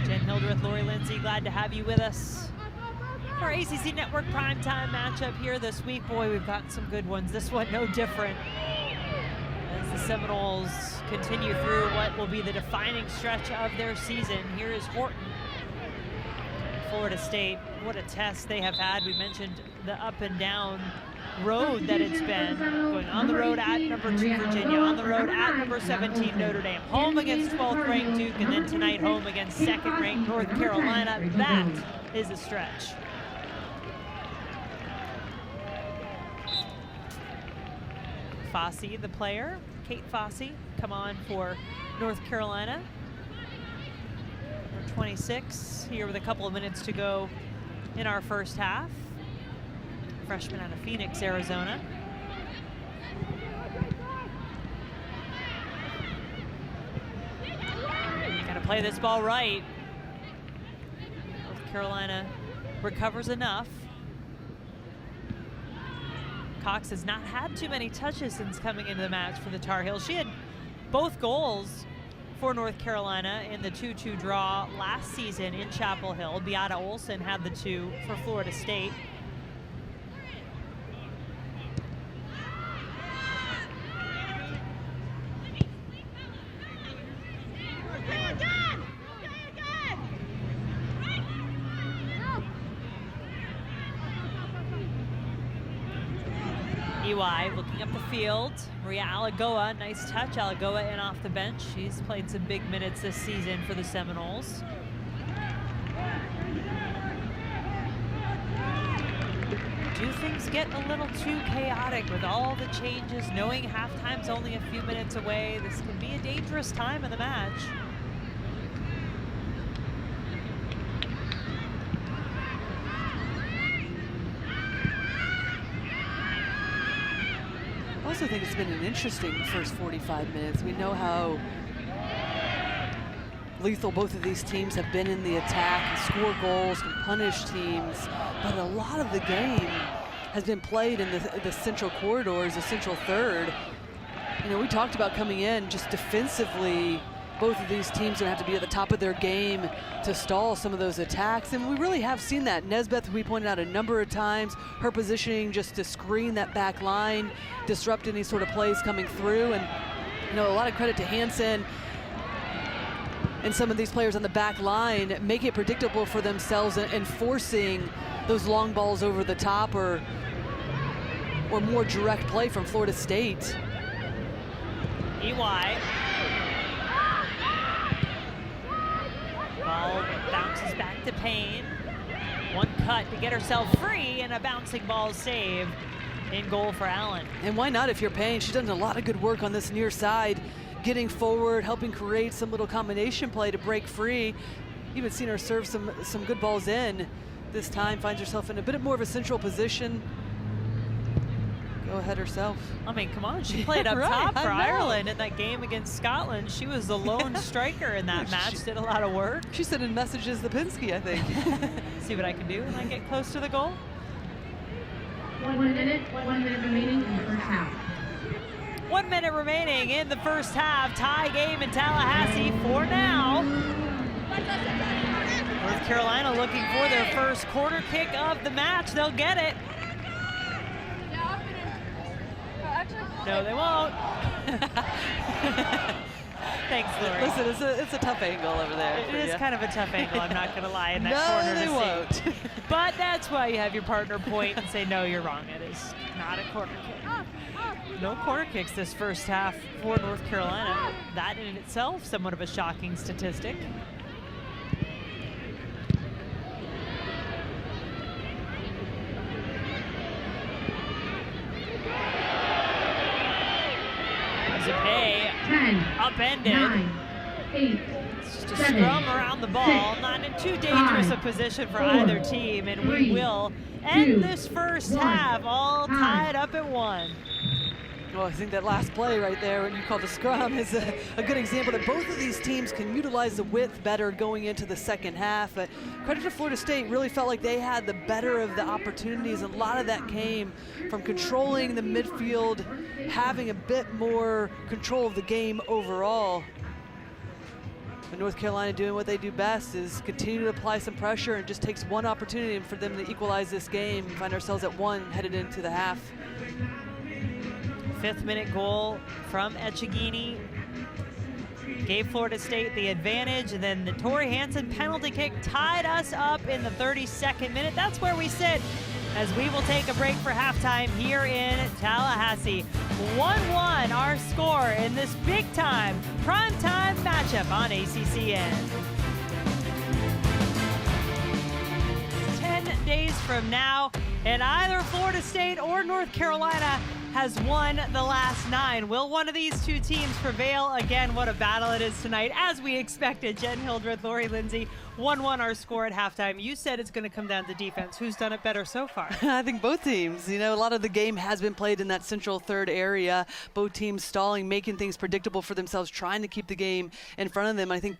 Jen Hildreth, Lori Lindsay, glad to have you with us. Our ACC Network primetime matchup here this week. Boy, we've gotten some good ones. This one no different, as the Seminoles continue through what will be the defining stretch of their season. Here is Horton. Florida State, what a test they have had. We mentioned the up and down road that it's been, going on the road at number 2 Virginia, on the road at number 17 Notre Dame, home against 12th ranked Duke, and then tonight home against 2nd ranked North Carolina. That is a stretch. Fossey, the player, Kate Fossey, come on for North Carolina. Number 26 here with a couple of minutes to go in our first half. Freshman out of Phoenix, Arizona. Gotta play this ball right. North Carolina recovers enough. Cox has not had too many touches since coming into the match for the Tar Heels. She had both goals for North Carolina in the 2-2 draw last season in Chapel Hill. Beata Olson had the 2 for Florida State. EY looking up the field. Maria Alagoa, nice touch. Alagoa in off the bench. She's played some big minutes this season for the Seminoles. Do things get a little too chaotic with all the changes, knowing halftime's only a few minutes away? This can be a dangerous time in the match. I also think it's been an interesting first 45 minutes. We know how lethal both of these teams have been in the attack, and score goals, and punish teams, but a lot of the game has been played in the central corridors, the central third. You know, we talked about coming in just defensively. Both of these teams are going to have to be at the top of their game to stall some of those attacks, and we really have seen that. Nesbeth, we pointed out a number of times, her positioning just to screen that back line, disrupt any sort of plays coming through, and you know, a lot of credit to Hansen and some of these players on the back line, make it predictable for themselves and forcing those long balls over the top or more direct play from Florida State. EY. Ball bounces back to Payne. One cut to get herself free, and a bouncing ball save in goal for Allen. And why not if you're Payne? She's done a lot of good work on this near side, getting forward, helping create some little combination play to break free. Even seen her serve some good balls in. This time finds herself in a bit more of a central position. Go go ahead herself. I mean, come on, she played up Right, top for I know. Ireland in that game against Scotland. She was the lone striker in that match, did a lot of work. She's sending messages to Pinsky, I think. See what I can do when I get close to the goal. 1 minute remaining in the first half. 1 minute remaining in the first half. Tie game in Tallahassee for now. North Carolina looking for their first corner kick of the match. They'll get it. No, they won't. Thanks, Lori. Listen, it's a tough angle over there. It is kind of a tough angle, I'm not going to lie, in that corner No, they to see. won't. But that's why you have your partner point and say, no, you're wrong. It is not a corner kick. No corner kicks this first half for North Carolina. That in itself, somewhat of a shocking statistic. Zipay 10, upended. 9, 8, Just a 7, scrum around the ball, 6, not in too dangerous 5, a position for 4, either team, and we 3, will end 2, this first 1, half all time. tied up at 1. Well, I think that last play right there, when you call the scrum, is a good example that both of these teams can utilize the width better going into the second half. But credit to Florida State, really felt like they had the better of the opportunities. A lot of that came from controlling the midfield, having a bit more control of the game overall. But North Carolina doing what they do best is continue to apply some pressure, and just takes one opportunity for them to equalize this game. Find ourselves at 1 headed into the half. 5th minute goal from Echegini gave Florida State the advantage, and then the Tori Hansen penalty kick tied us up in the 32nd minute. That's where we sit as we will take a break for halftime here in Tallahassee. 1-1 our score in this big time primetime matchup on ACCN. 10 days from now, and either Florida State or North Carolina has won the last 9. Will one of these two teams prevail? Again, what a battle it is tonight, as we expected. Jen Hildreth, Lori Lindsay, 1-1 our score at halftime. You said it's going to come down to defense. Who's done it better so far? I think both teams. You know, a lot of the game has been played in that central third area. Both teams stalling, making things predictable for themselves, trying to keep the game in front of them. I think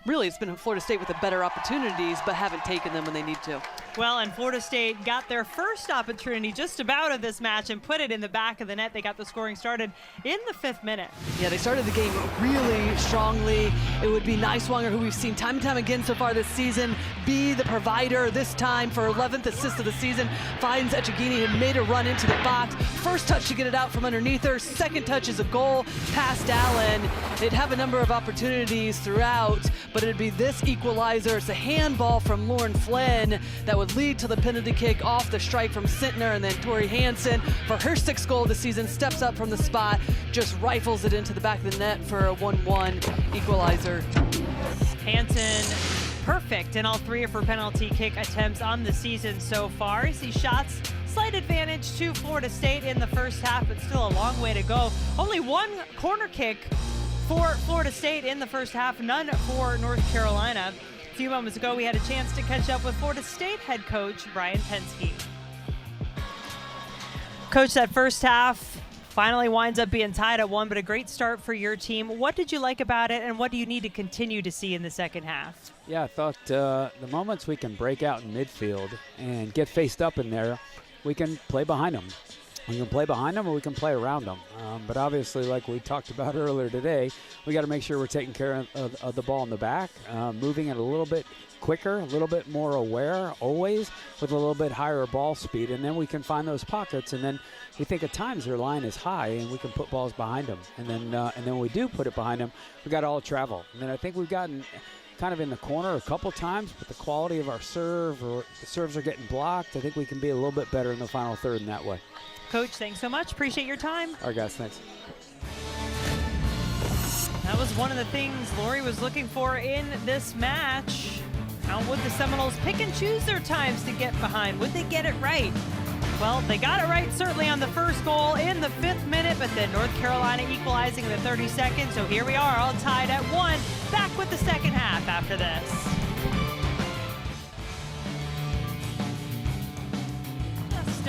really it's been Florida State with the better opportunities, but haven't taken them when they need to. Well, and Florida State got their first opportunity just about of this match and put it in the back of the net. They got the scoring started in the 5th minute. Yeah, they started the game really strongly. It would be Niswanger, who we've seen time and time again so far this season, be the provider this time for 11th assist of the season. Finds Echegini and made a run into the box. First touch to get it out from underneath her. Second touch is a goal past Allen. They'd have a number of opportunities throughout, but it'd be this equalizer. It's a handball from Lauren Flynn that would lead to the penalty kick off the strike from Sentnor, and then Tori Hansen, for her 6th goal of the season, steps up from the spot, just rifles it into the back of the net for a 1-1 equalizer. Hansen perfect in all 3 of her penalty kick attempts on the season so far. You see shots, slight advantage to Florida State in the first half, but still a long way to go. Only 1 corner kick for Florida State in the first half, none for North Carolina. A few moments ago, we had a chance to catch up with Florida State head coach Brian Penske. Coach, that first half finally winds up being tied at 1, but a great start for your team. What did you like about it, and what do you need to continue to see in the second half? Yeah, I thought the moments we can break out in midfield and get faced up in there, we can play behind them. We can play behind them or we can play around them. But obviously, like we talked about earlier today, we got to make sure we're taking care of the ball in the back, moving it a little bit quicker, a little bit more aware, always with a little bit higher ball speed, and then we can find those pockets. And then we think at times their line is high, and we can put balls behind them. And then when we do put it behind them, we got all travel. And then I think we've gotten kind of in the corner a couple times, but the quality of our serve, or the serves are getting blocked. I think we can be a little bit better in the final third in that way. Coach, thanks so much. Appreciate your time. All right, guys, thanks. That was one of the things Lori was looking for in this match. How would the Seminoles pick and choose their times to get behind? Would they get it right? Well, they got it right certainly on the first goal in the 5th minute, but then North Carolina equalizing in the 32nd. So here we are, all tied at 1. Back with the second half after this.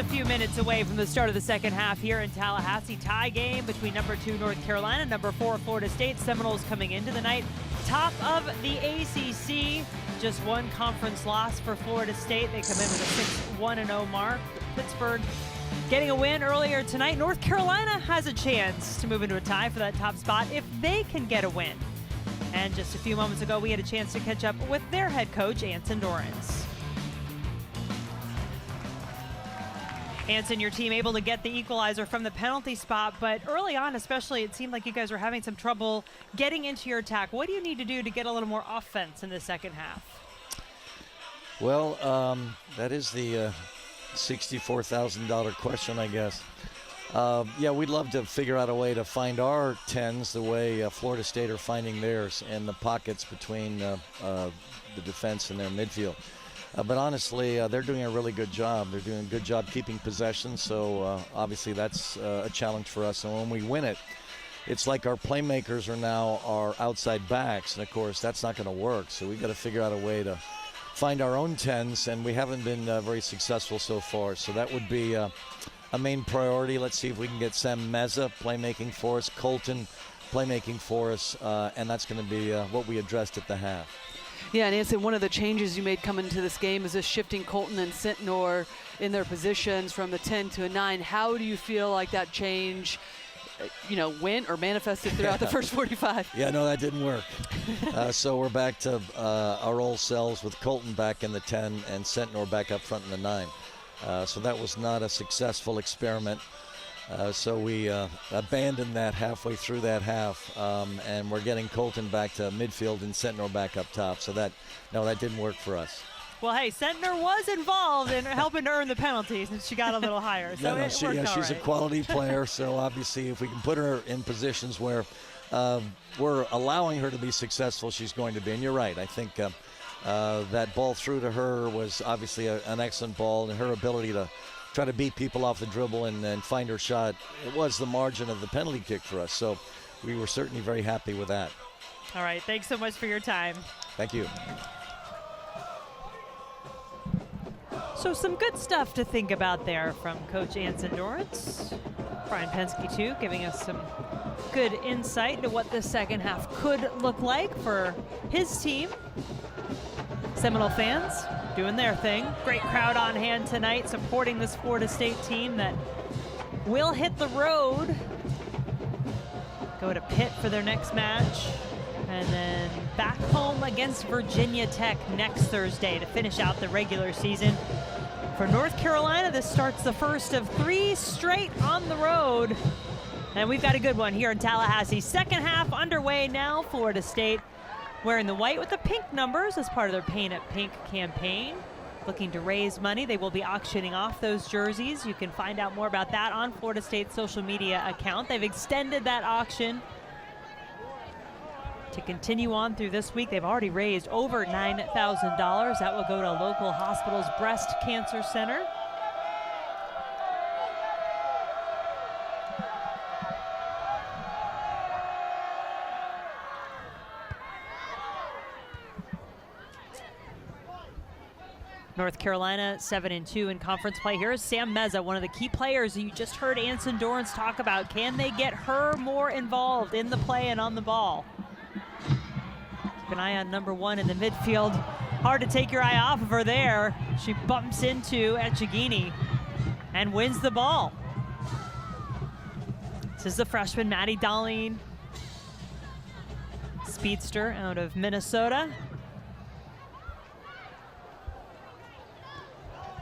a few minutes away from the start of the second half here in Tallahassee. Tie game between number 2 North Carolina, number 4 Florida State. Seminoles coming into the night top of the ACC. Just one conference loss for Florida State. They come in with a 6-1-0 mark. Pittsburgh getting a win earlier tonight. North Carolina has a chance to move into a tie for that top spot if they can get a win. And just a few moments ago, we had a chance to catch up with their head coach, Anson Dorrance. Hansen, your team able to get the equalizer from the penalty spot, but early on especially, it seemed like you guys were having some trouble getting into your attack. What do you need to do to get a little more offense in the second half? Well, that is the $64,000 question, I guess. Yeah, we'd love to figure out a way to find our 10s the way Florida State are finding theirs in the pockets between the defense and their midfield. But honestly, they're doing a really good job. They're doing a good job keeping possession, so obviously that's a challenge for us. And when we win it, it's like our playmakers are now our outside backs, and of course that's not going to work. So we've got to figure out a way to find our own 10s, and we haven't been very successful so far. So that would be a main priority. Let's see if we can get Sam Meza playmaking for us, Colton playmaking for us, and that's going to be what we addressed at the half. Yeah, and Anson, one of the changes you made coming into this game is just shifting Colton and Sentnor in their positions from the 10 to a 9. How do you feel like that change, went or manifested throughout the first 45? Yeah, no, that didn't work. So we're back to our old selves with Colton back in the 10 and Sentnor back up front in the 9. So that was not a successful experiment. So we abandoned that halfway through that half, and we're getting Colton back to midfield and Sentnor back up top. So that didn't work for us. Well, hey, Sentnor was involved in helping to earn the penalties, and she got a little higher. So she's a quality player. So obviously, if we can put her in positions where we're allowing her to be successful, she's going to be. And you're right. I think that ball through to her was obviously an excellent ball, and her ability to try to beat people off the dribble and find her shot, it was the margin of the penalty kick for us. So we were certainly very happy with that. All right, thanks so much for your time. Thank you. So some good stuff to think about there from Coach Anson Dorrance. Brian Penske, too, giving us some good insight into what the second half could look like for his team. Seminole fans doing their thing. Great crowd on hand tonight supporting this Florida State team that will hit the road, go to Pitt for their next match, and then back home against Virginia Tech next Thursday to finish out the regular season. For North Carolina, this starts the first of 3 straight on the road, and we've got a good one here in Tallahassee. Second half underway now. Florida State wearing the white with the pink numbers as part of their Paint It Pink campaign. Looking to raise money. They will be auctioning off those jerseys. You can find out more about that on Florida State's social media account. They've extended that auction to continue on through this week. They've already raised over $9,000. That will go to a local hospital's breast cancer center. North Carolina 7-2 in conference play. Here is Sam Meza, one of the key players you just heard Anson Dorrance talk about. Can they get her more involved in the play and on the ball? Keep an eye on number 1 in the midfield. Hard to take your eye off of her there. She bumps into Echegini and wins the ball. This is the freshman, Maddie Darlene, speedster out of Minnesota.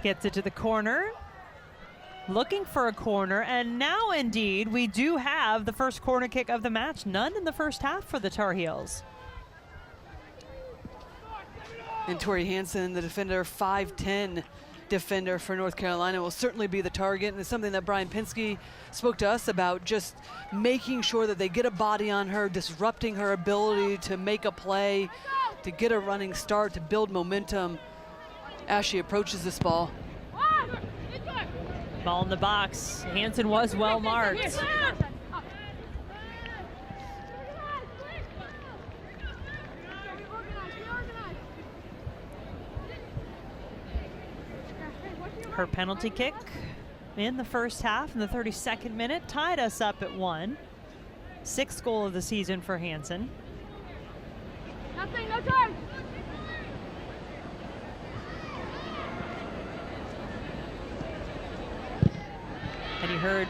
Gets it to the corner, looking for a corner, and now indeed we do have the first corner kick of the match. None in the first half for the Tar Heels. And Tori Hansen, the defender, 5'10" defender for North Carolina, will certainly be the target, and it's something that Brian Penske spoke to us about, just making sure that they get a body on her, disrupting her ability to make a play, to get a running start, to build momentum as she approaches this ball. Ball in the box. Hansen was well marked. Her penalty kick in the first half in the 32nd minute, tied us up at 1. 6th goal of the season for Hansen. Nothing, no time. And you heard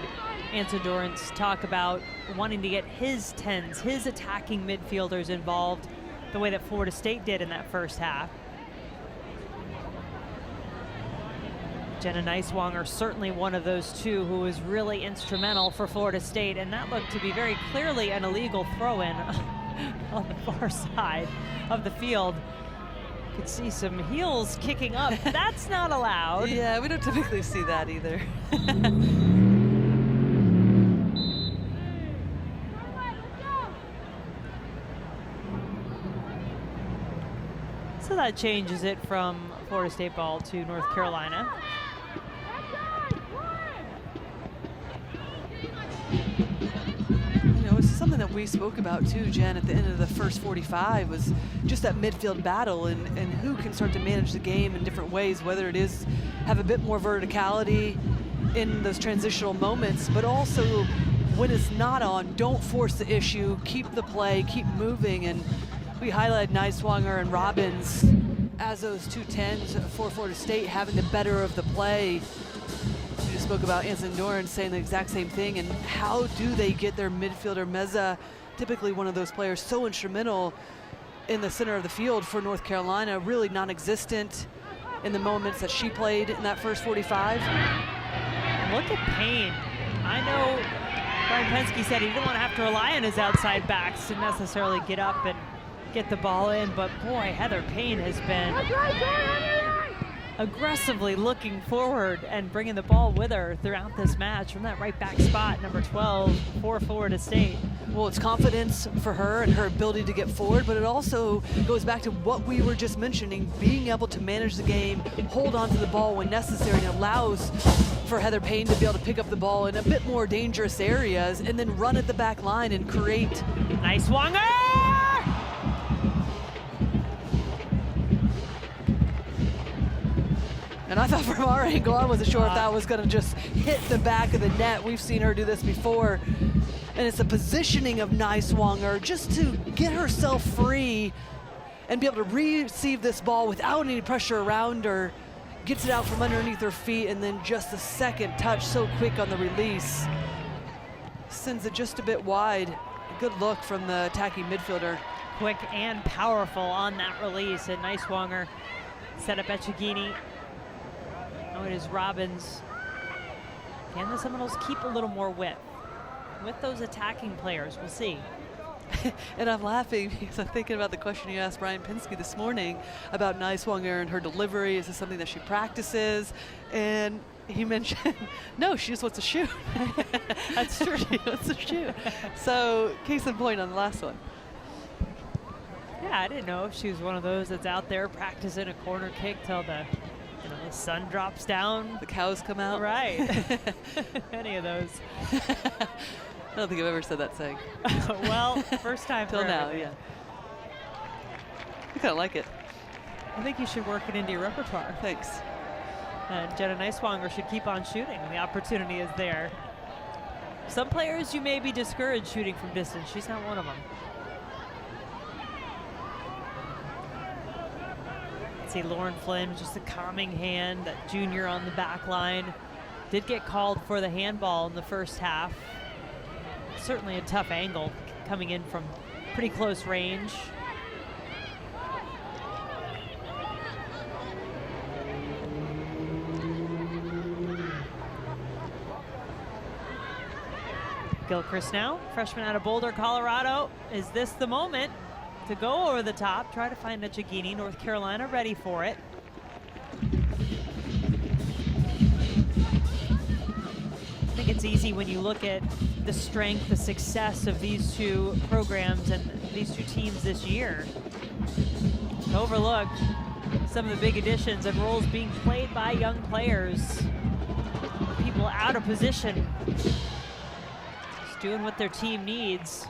Anson Dorrance talk about wanting to get his 10s, his attacking midfielders involved the way that Florida State did in that first half. Jenna Neiswanger, certainly one of those two who was really instrumental for Florida State, and that looked to be very clearly an illegal throw-in on the far side of the field. Could see some heels kicking up. That's not allowed. Yeah, we don't typically see that either. So that changes it from Florida State ball to North Carolina. You know, it's something that we spoke about too, Jen, at the end of the first 45 was just that midfield battle and who can start to manage the game in different ways, whether it is have a bit more verticality in those transitional moments, but also when it's not on, don't force the issue, keep the play, keep moving. And we highlighted Neiswanger and Robbins as those 2 10s for Florida State having the better of the play. We just spoke about Anson Dorrance saying the exact same thing, and how do they get their midfielder Meza, typically one of those players so instrumental in the center of the field for North Carolina, really non-existent in the moments that she played in that first 45. Look at Payne. I know Brian Penske said he didn't want to have to rely on his outside backs to necessarily get up and get the ball in, but boy, Heather Payne has been aggressively looking forward and bringing the ball with her throughout this match from that right back spot, number 12 for Florida State. Well, it's confidence for her and her ability to get forward, but it also goes back to what we were just mentioning, being able to manage the game, hold on to the ball when necessary, and allows for Heather Payne to be able to pick up the ball in a bit more dangerous areas and then run at the back line and create. Neiswanger! And I thought from our angle, I wasn't sure if that was going to just hit the back of the net. We've seen her do this before. And it's the positioning of Neiswanger just to get herself free and be able to receive this ball without any pressure around her. Gets it out from underneath her feet, and then just the second touch so quick on the release. Sends it just a bit wide. Good look from the attacking midfielder. Quick and powerful on that release, and Neiswanger set up Echegini. Oh, it is Robbins. Can the Seminoles keep a little more width with those attacking players? We'll see. And I'm laughing because I'm thinking about the question you asked Brian Penske this morning about Neiswanger and her delivery. Is this something that she practices? And he mentioned, no, she just wants to shoot. That's true, she wants to shoot. So, case in point on the last one. Yeah, I didn't know if she was one of those that's out there practicing a corner kick till the the sun drops down. The cows come out. Right. Any of those. I don't think I've ever said that saying. Well, first time till now, everything. yeah. I kind of like it. I think you should work it into your repertoire. Thanks. And Jenna Neiswanger should keep on shooting when the opportunity is there. Some players you may be discouraged shooting from distance. She's not one of them. See Lauren Flynn, just a calming hand, that junior on the back line. Did get called for the handball in the first half. Certainly a tough angle coming in from pretty close range. Gilchrist now, freshman out of Boulder, Colorado. Is this the moment to go over the top, try to find Echegini? North Carolina ready for it. I think it's easy when you look at the strength, the success of these two programs and these two teams this year. To overlook some of the big additions and roles being played by young players. People out of position, just doing what their team needs.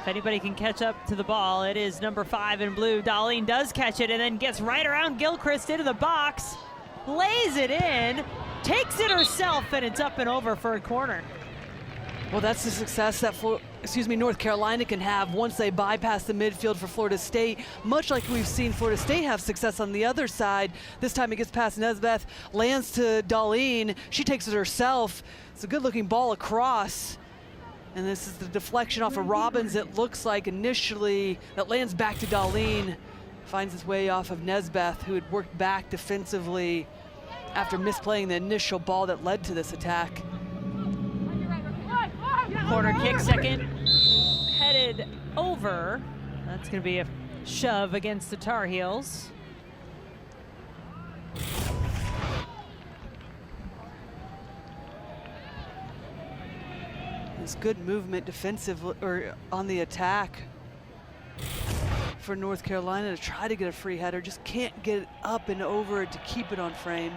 If anybody can catch up to the ball, it is number 5 in blue. Darlene does catch it and then gets right around Gilchrist into the box. lays it in, takes it herself, and it's up and over for a corner. Well, that's the success that North Carolina can have once they bypass the midfield for Florida State, much like we've seen Florida State have success on the other side. This time it gets past Nesbeth, lands to Darlene. She takes it herself. It's a good-looking ball across. And this is the deflection off of Robbins, it looks like initially, that lands back to Darlene. Finds its way off of Nesbeth, who had worked back defensively after misplaying the initial ball that led to this attack. Corner kick, second, headed over. That's going to be a shove against the Tar Heels. It's good movement defensively or on the attack for North Carolina to try to get a free header. Just can't get it up and over it to keep it on frame.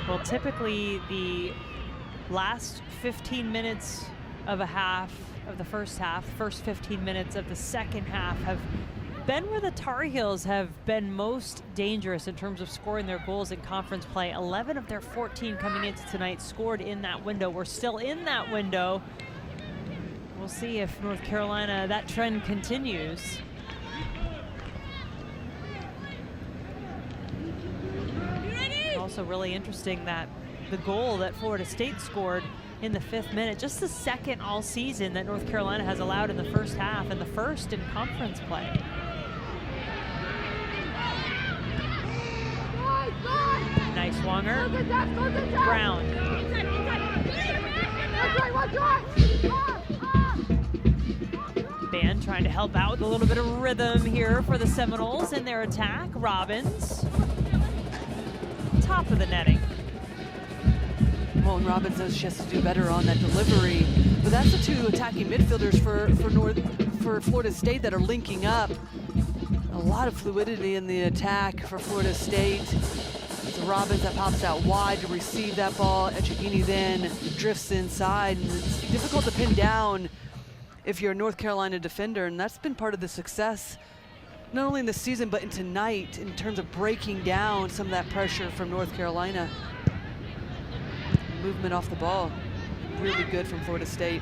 Well, typically the last 15 minutes of a half of the first half, first 15 minutes of the second half have been where the Tar Heels have been most dangerous in terms of scoring their goals in conference play. 11 of their 14 coming into tonight scored in that window. We're still in that window. We'll see if North Carolina, that trend continues. Also really interesting that the goal that Florida State scored in the 5th minute, just the second all season that North Carolina has allowed in the first half, and the first in conference play. Nice swanger. Brown. Band trying to help out with a little bit of rhythm here for the Seminoles in their attack. Robbins. Top of the netting. Well, and Robbins knows she has to do better on that delivery, but that's the two attacking midfielders for Florida State that are linking up. A lot of fluidity in the attack for Florida State. It's Robbins that pops out wide to receive that ball. Echegini then drifts inside, and it's difficult to pin down if you're a North Carolina defender, and that's been part of the success not only in this season but in tonight in terms of breaking down some of that pressure from North Carolina. Movement off the ball, really good from Florida State.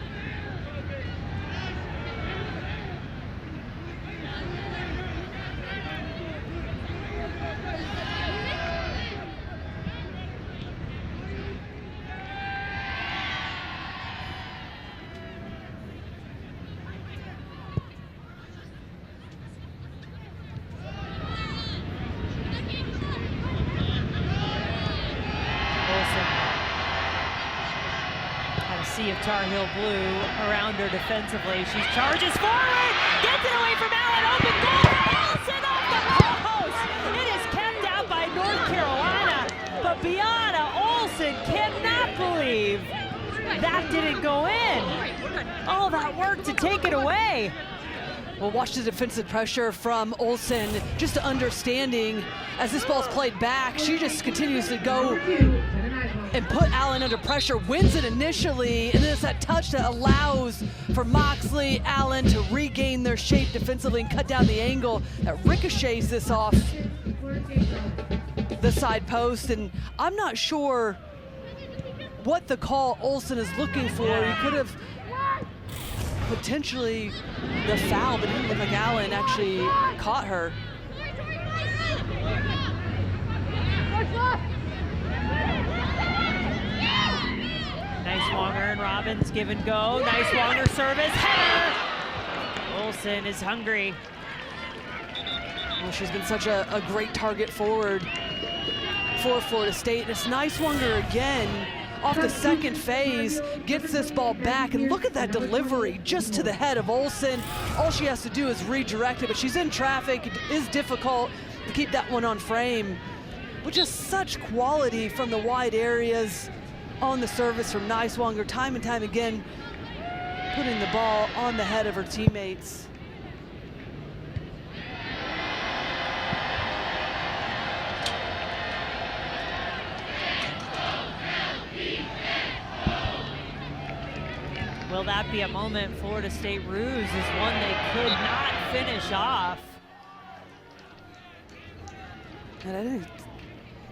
Sea of Tar Heel blue around her defensively. She charges forward, gets it away from Allen, open goal, Olsen off the post. It is kept out by North Carolina, but Bianna Olsen cannot believe that didn't go in. All that work to take it away. Well, watch the defensive pressure from Olsen, just understanding as this ball's played back, she just continues to go and put Allen under pressure, wins it initially, and then it's that touch that allows for Moxley, Allen to regain their shape defensively and cut down the angle that ricochets this off the side post. And I'm not sure what the call Olsen is looking for. He could have potentially the foul, but it didn't look like Allen actually caught her. Nice Swanger and Robbins give and go. Nice Swanger service, header. Olsen is hungry. Well, she's been such a great target forward for Florida State. And it's nice Swanger again off the second phase, gets this ball back, and look at that delivery just to the head of Olsen. All she has to do is redirect it, but she's in traffic. It is difficult to keep that one on frame. But just such quality from the wide areas on the service from Niswanger, time and time again, putting the ball on the head of her teammates. Will that be a moment Florida State ruse is one they could not finish off? And at any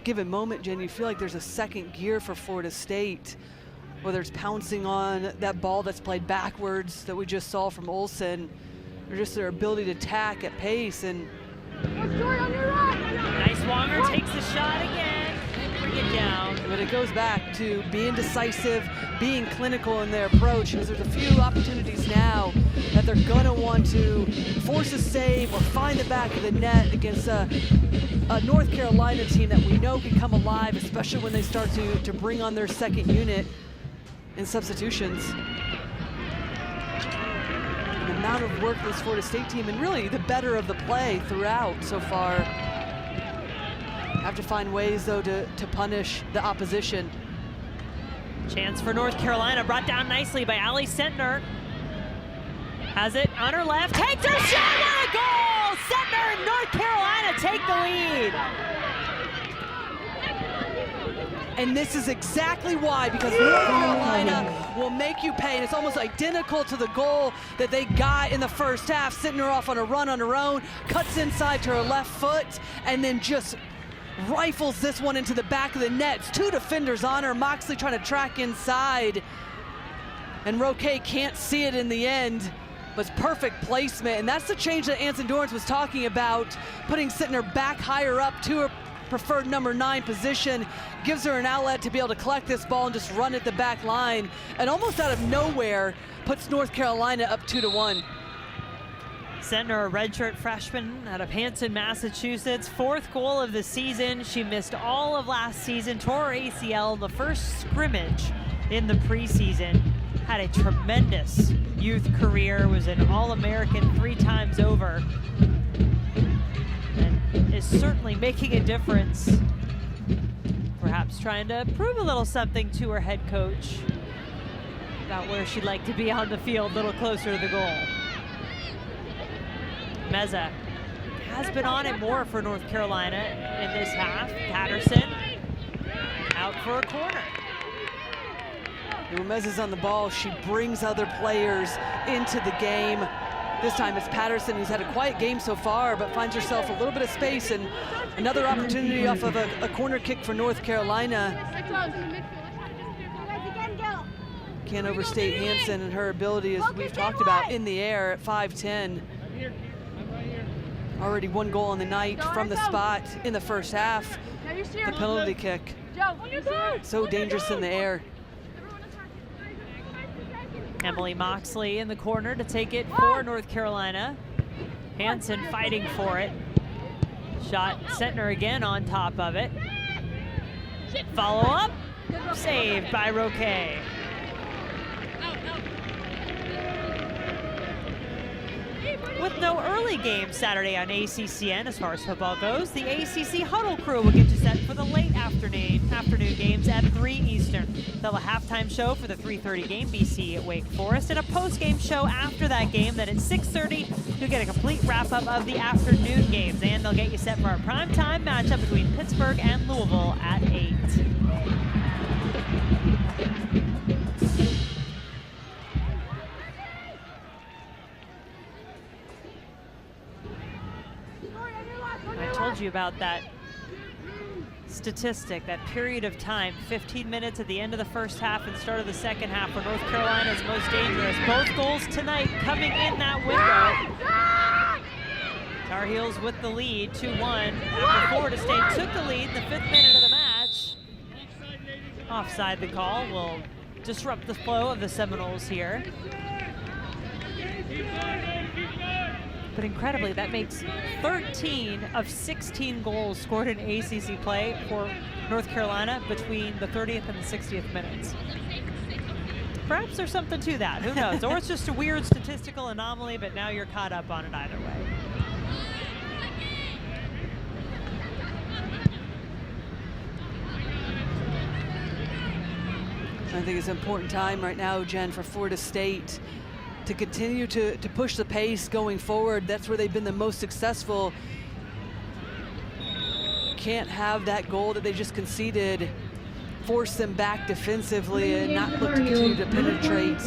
given moment, Jen, you feel like there's a second gear for Florida State, whether it's pouncing on that ball that's played backwards that we just saw from Olsen, or just their ability to attack at pace. And Nice Wonger takes the shot again and bring it down. but it goes back to being decisive, being clinical in their approach, because there's a few opportunities now that they're gonna want to force a save or find the back of the net against a North Carolina team that we know can come alive, especially when they start to bring on their second unit in substitutions. The amount of work this Florida State team, and really the better of the play throughout so far, have to find ways though to punish the opposition. Chance for North Carolina, brought down nicely by Ally Sentnor. Has it on her left, takes her shot, what a goal! Sentnor and North Carolina take the lead. And this is exactly why, because North Carolina will make you pay, and it's almost identical to the goal that they got in the first half. Sentnor off on a run on her own, cuts inside to her left foot, and then just rifles this one into the back of the net. It's two defenders on her, Moxley trying to track inside, and Roque can't see it in the end, but it's perfect placement. And that's the change that Anson Dorrance was talking about, putting Sentnor back higher up to her preferred number 9 position, gives her an outlet to be able to collect this ball and just run at the back line, and almost out of nowhere puts North Carolina up 2-1. Sentnor, a redshirt freshman out of Hanson, Massachusetts, 4th goal of the season. She missed all of last season, tore her ACL the first scrimmage in the preseason. Had a tremendous youth career, was an All-American 3 times over, and is certainly making a difference. Perhaps trying to prove a little something to her head coach about where she'd like to be on the field, a little closer to the goal. Meza has been on it more for North Carolina in this half. Patterson out for a corner. When Meza's on the ball, she brings other players into the game. This time it's Patterson, who's had a quiet game so far, but finds herself a little bit of space, and another opportunity off of a corner kick for North Carolina. Can't overstate Hansen and her ability, as we've talked about, in the air at 5'10". Already 1 goal on the night from the spot in the first half. The penalty kick. So dangerous in the air. Emily Moxley in the corner to take it for North Carolina. Hansen fighting for it. Shot, Sentnor again on top of it. Follow up, saved by Roque. With no early game Saturday on ACCN as far as football goes, the ACC Huddle crew will get you set for the late afternoon games at 3 Eastern. They'll have a halftime show for the 3:30 game, BC at Wake Forest, and a post-game show after that game. Then at 6:30, you'll get a complete wrap-up of the afternoon games, and they'll get you set for a primetime matchup between Pittsburgh and Louisville at 8. I told you about that statistic, that period of time, 15 minutes at the end of the first half and start of the second half, where North Carolina is most dangerous. Both goals tonight coming in that window. Tar Heels with the lead, 2-1. After Florida State took the lead in the 5th minute of the match. Offside the call will disrupt the flow of the Seminoles here. But incredibly, that makes 13 of 16 goals scored in ACC play for North Carolina between the 30th and the 60th minutes. Perhaps there's something to that, who knows? Or it's just a weird statistical anomaly, but now you're caught up on it either way. I think it's an important time right now, Jen, for Florida State to continue to push the pace going forward. That's where they've been the most successful. Can't have that goal that they just conceded force them back defensively and not look to continue to penetrate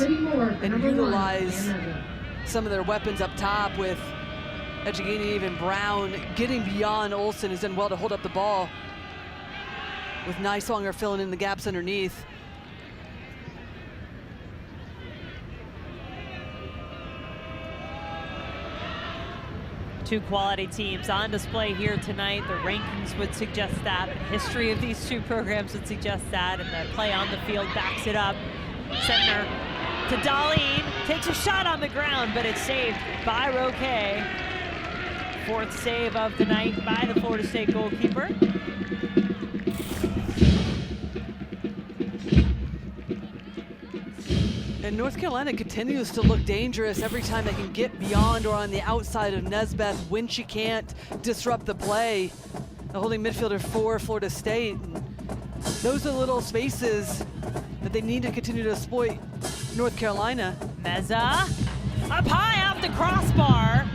and utilize some of their weapons up top with Echegini, even Brown, getting beyond Olsen has done well to hold up the ball, with Niswanger filling in the gaps underneath. Two quality teams on display here tonight. The rankings would suggest that. The history of these two programs would suggest that, and the play on the field backs it up. Sentnor to Darlene, takes a shot on the ground, but it's saved by Roque. Fourth save of the night by the Florida State goalkeeper. And North Carolina continues to look dangerous every time they can get beyond or on the outside of Nesbeth when she can't disrupt the play. The holding midfielder for Florida State. And those are little spaces that they need to continue to exploit North Carolina. Meza up high off the crossbar.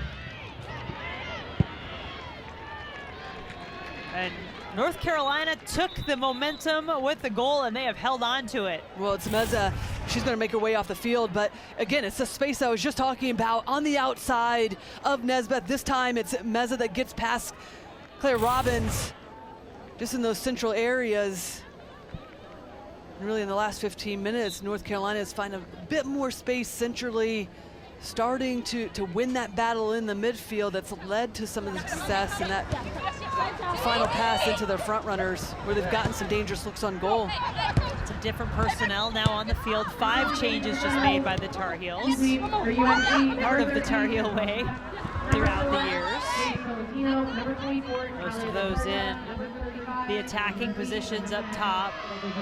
And North Carolina took the momentum with the goal, and they have held on to it. Well, it's Meza. She's going to make her way off the field, but again, it's the space I was just talking about on the outside of Nesbeth. This time it's Meza that gets past Claire Robbins, just in those central areas. And really in the last 15 minutes, North Carolina has found a bit more space centrally, starting to win that battle in the midfield that's led to some of the success in that final pass into their front runners, where they've gotten some dangerous looks on goal. Some different personnel now on the field. 5 changes just made by the Tar Heels. Part of the Tar Heel way throughout the years. Most of those in the attacking positions up top.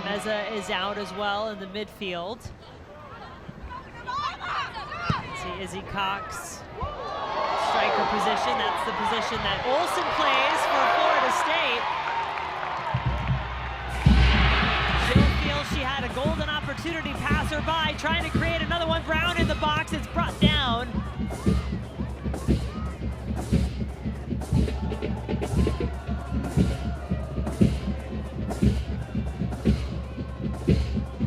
Meza is out as well in the midfield. See Izzy Cox, striker position. That's the position that Olsen plays for Florida State. She'll feel she had a golden opportunity, pass her by, trying to create another one. Brown in the box, it's brought down.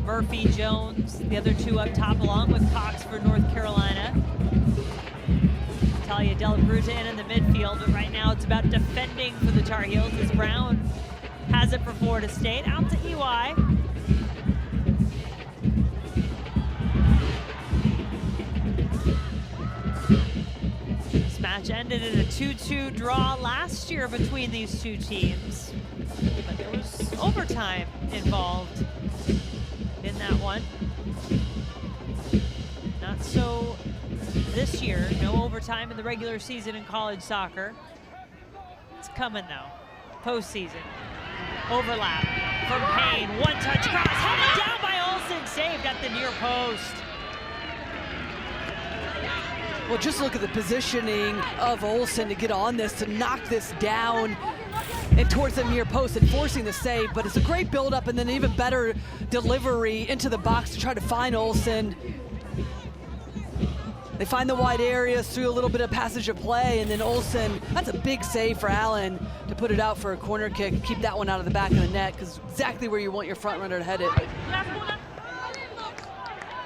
Murphy, Jones, the other two up top, along with Cox for North Carolina. Talia Della Bruta in the midfield, but right now it's about defending for the Tar Heels as Brown has it for Florida State. Out to EY. This match ended in a 2-2 draw last year between these two teams, but there was overtime involved in that one. Not so this year. No overtime in the regular season in college soccer. It's coming though. Postseason. Overlap from Payne. One-touch cross. Headed down by Olsen. Saved at the near post. Well, just look at the positioning of Olsen to get on this, to knock this down and towards the near post and forcing the save, but it's a great build-up and then even better delivery into the box to try to find Olsen. They find the wide areas through a little bit of passage of play, and then Olsen, that's a big save for Allen to put it out for a corner kick, keep that one out of the back of the net, because exactly where you want your front runner to head it.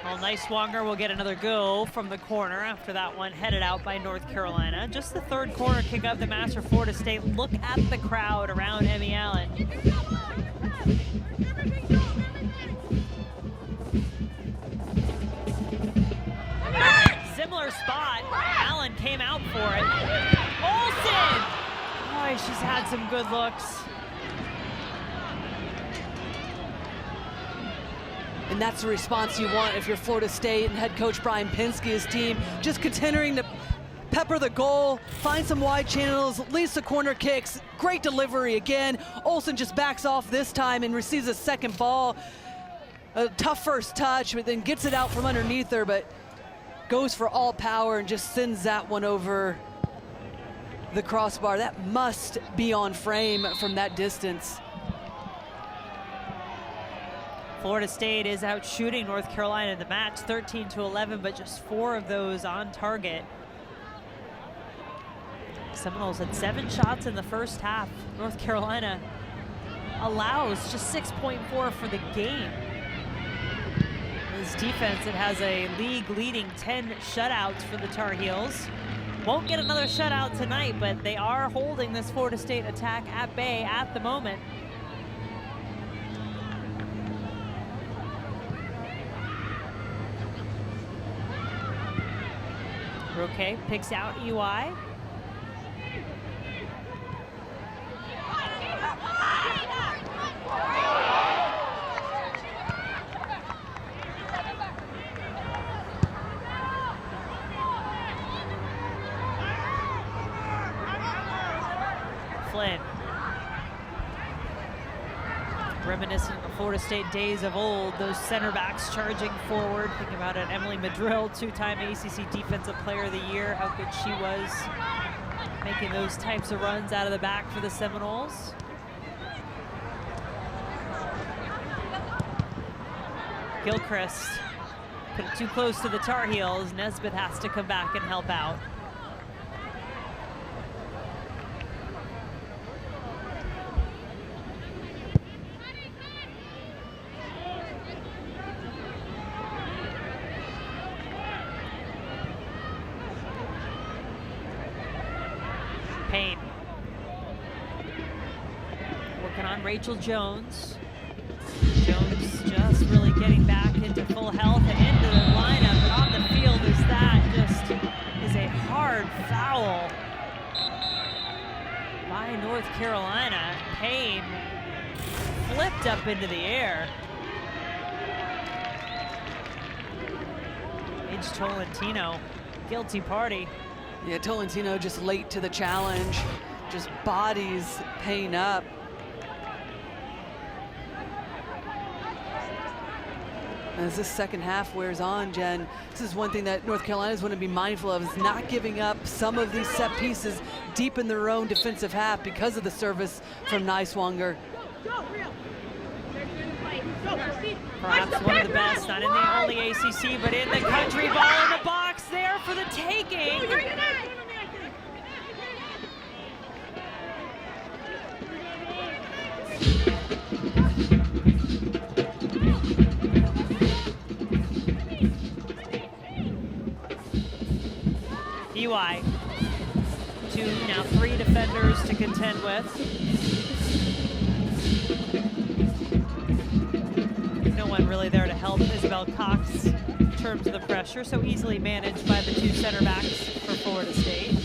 Well, Niswanger will get another go from the corner after that one headed out by North Carolina. Just the third corner kick of the match for Florida State. Look at the crowd around Emmy Allen. Similar spot. Allen came out for it. Olsen! Boy, she's had some good looks. And that's the response you want if you're Florida State and head coach Brian Pinsky's team. Just continuing to pepper the goal, find some wide channels, leads to corner kicks. Great delivery again. Olsen just backs off this time and receives a second ball. A tough first touch, but then gets it out from underneath her, but goes for all power and just sends that one over the crossbar. That must be on frame from that distance. Florida State is out shooting North Carolina in the match, 13-11, but just 4 of those on target. Seminoles had 7 shots in the first half. North Carolina allows just 6.4 for the game. This defense, it has a league-leading 10 shutouts for the Tar Heels. Won't get another shutout tonight, but they are holding this Florida State attack at bay at the moment. Roque picks out EY. Flynn. Reminiscent of Florida State days of old, those center backs charging forward. Think about it, Emily Madrill, two-time ACC Defensive Player of the Year, how good she was making those types of runs out of the back for the Seminoles. Gilchrist put it too close to the Tar Heels. Nesbitt has to come back and help out. Payne working on Rachel Jones. Jones just really getting back into full health and into the lineup, but on the field is a hard foul by North Carolina. Payne flipped up into the air. Paige Tolentino, guilty party. Yeah, Tolentino just late to the challenge, just bodies Payne up. As this second half wears on, Jen, this is one thing that North Carolina's want to be mindful of, is not giving up some of these set pieces deep in their own defensive half because of the service from Niswanger. Perhaps one of the best, not in the only ACC, but in the country. Ball in the box there for the taking. EY, 2, now 3 defenders to contend with. No one really there to help Isabel Cox in terms of the pressure, so easily managed by the 2 center backs for Florida State.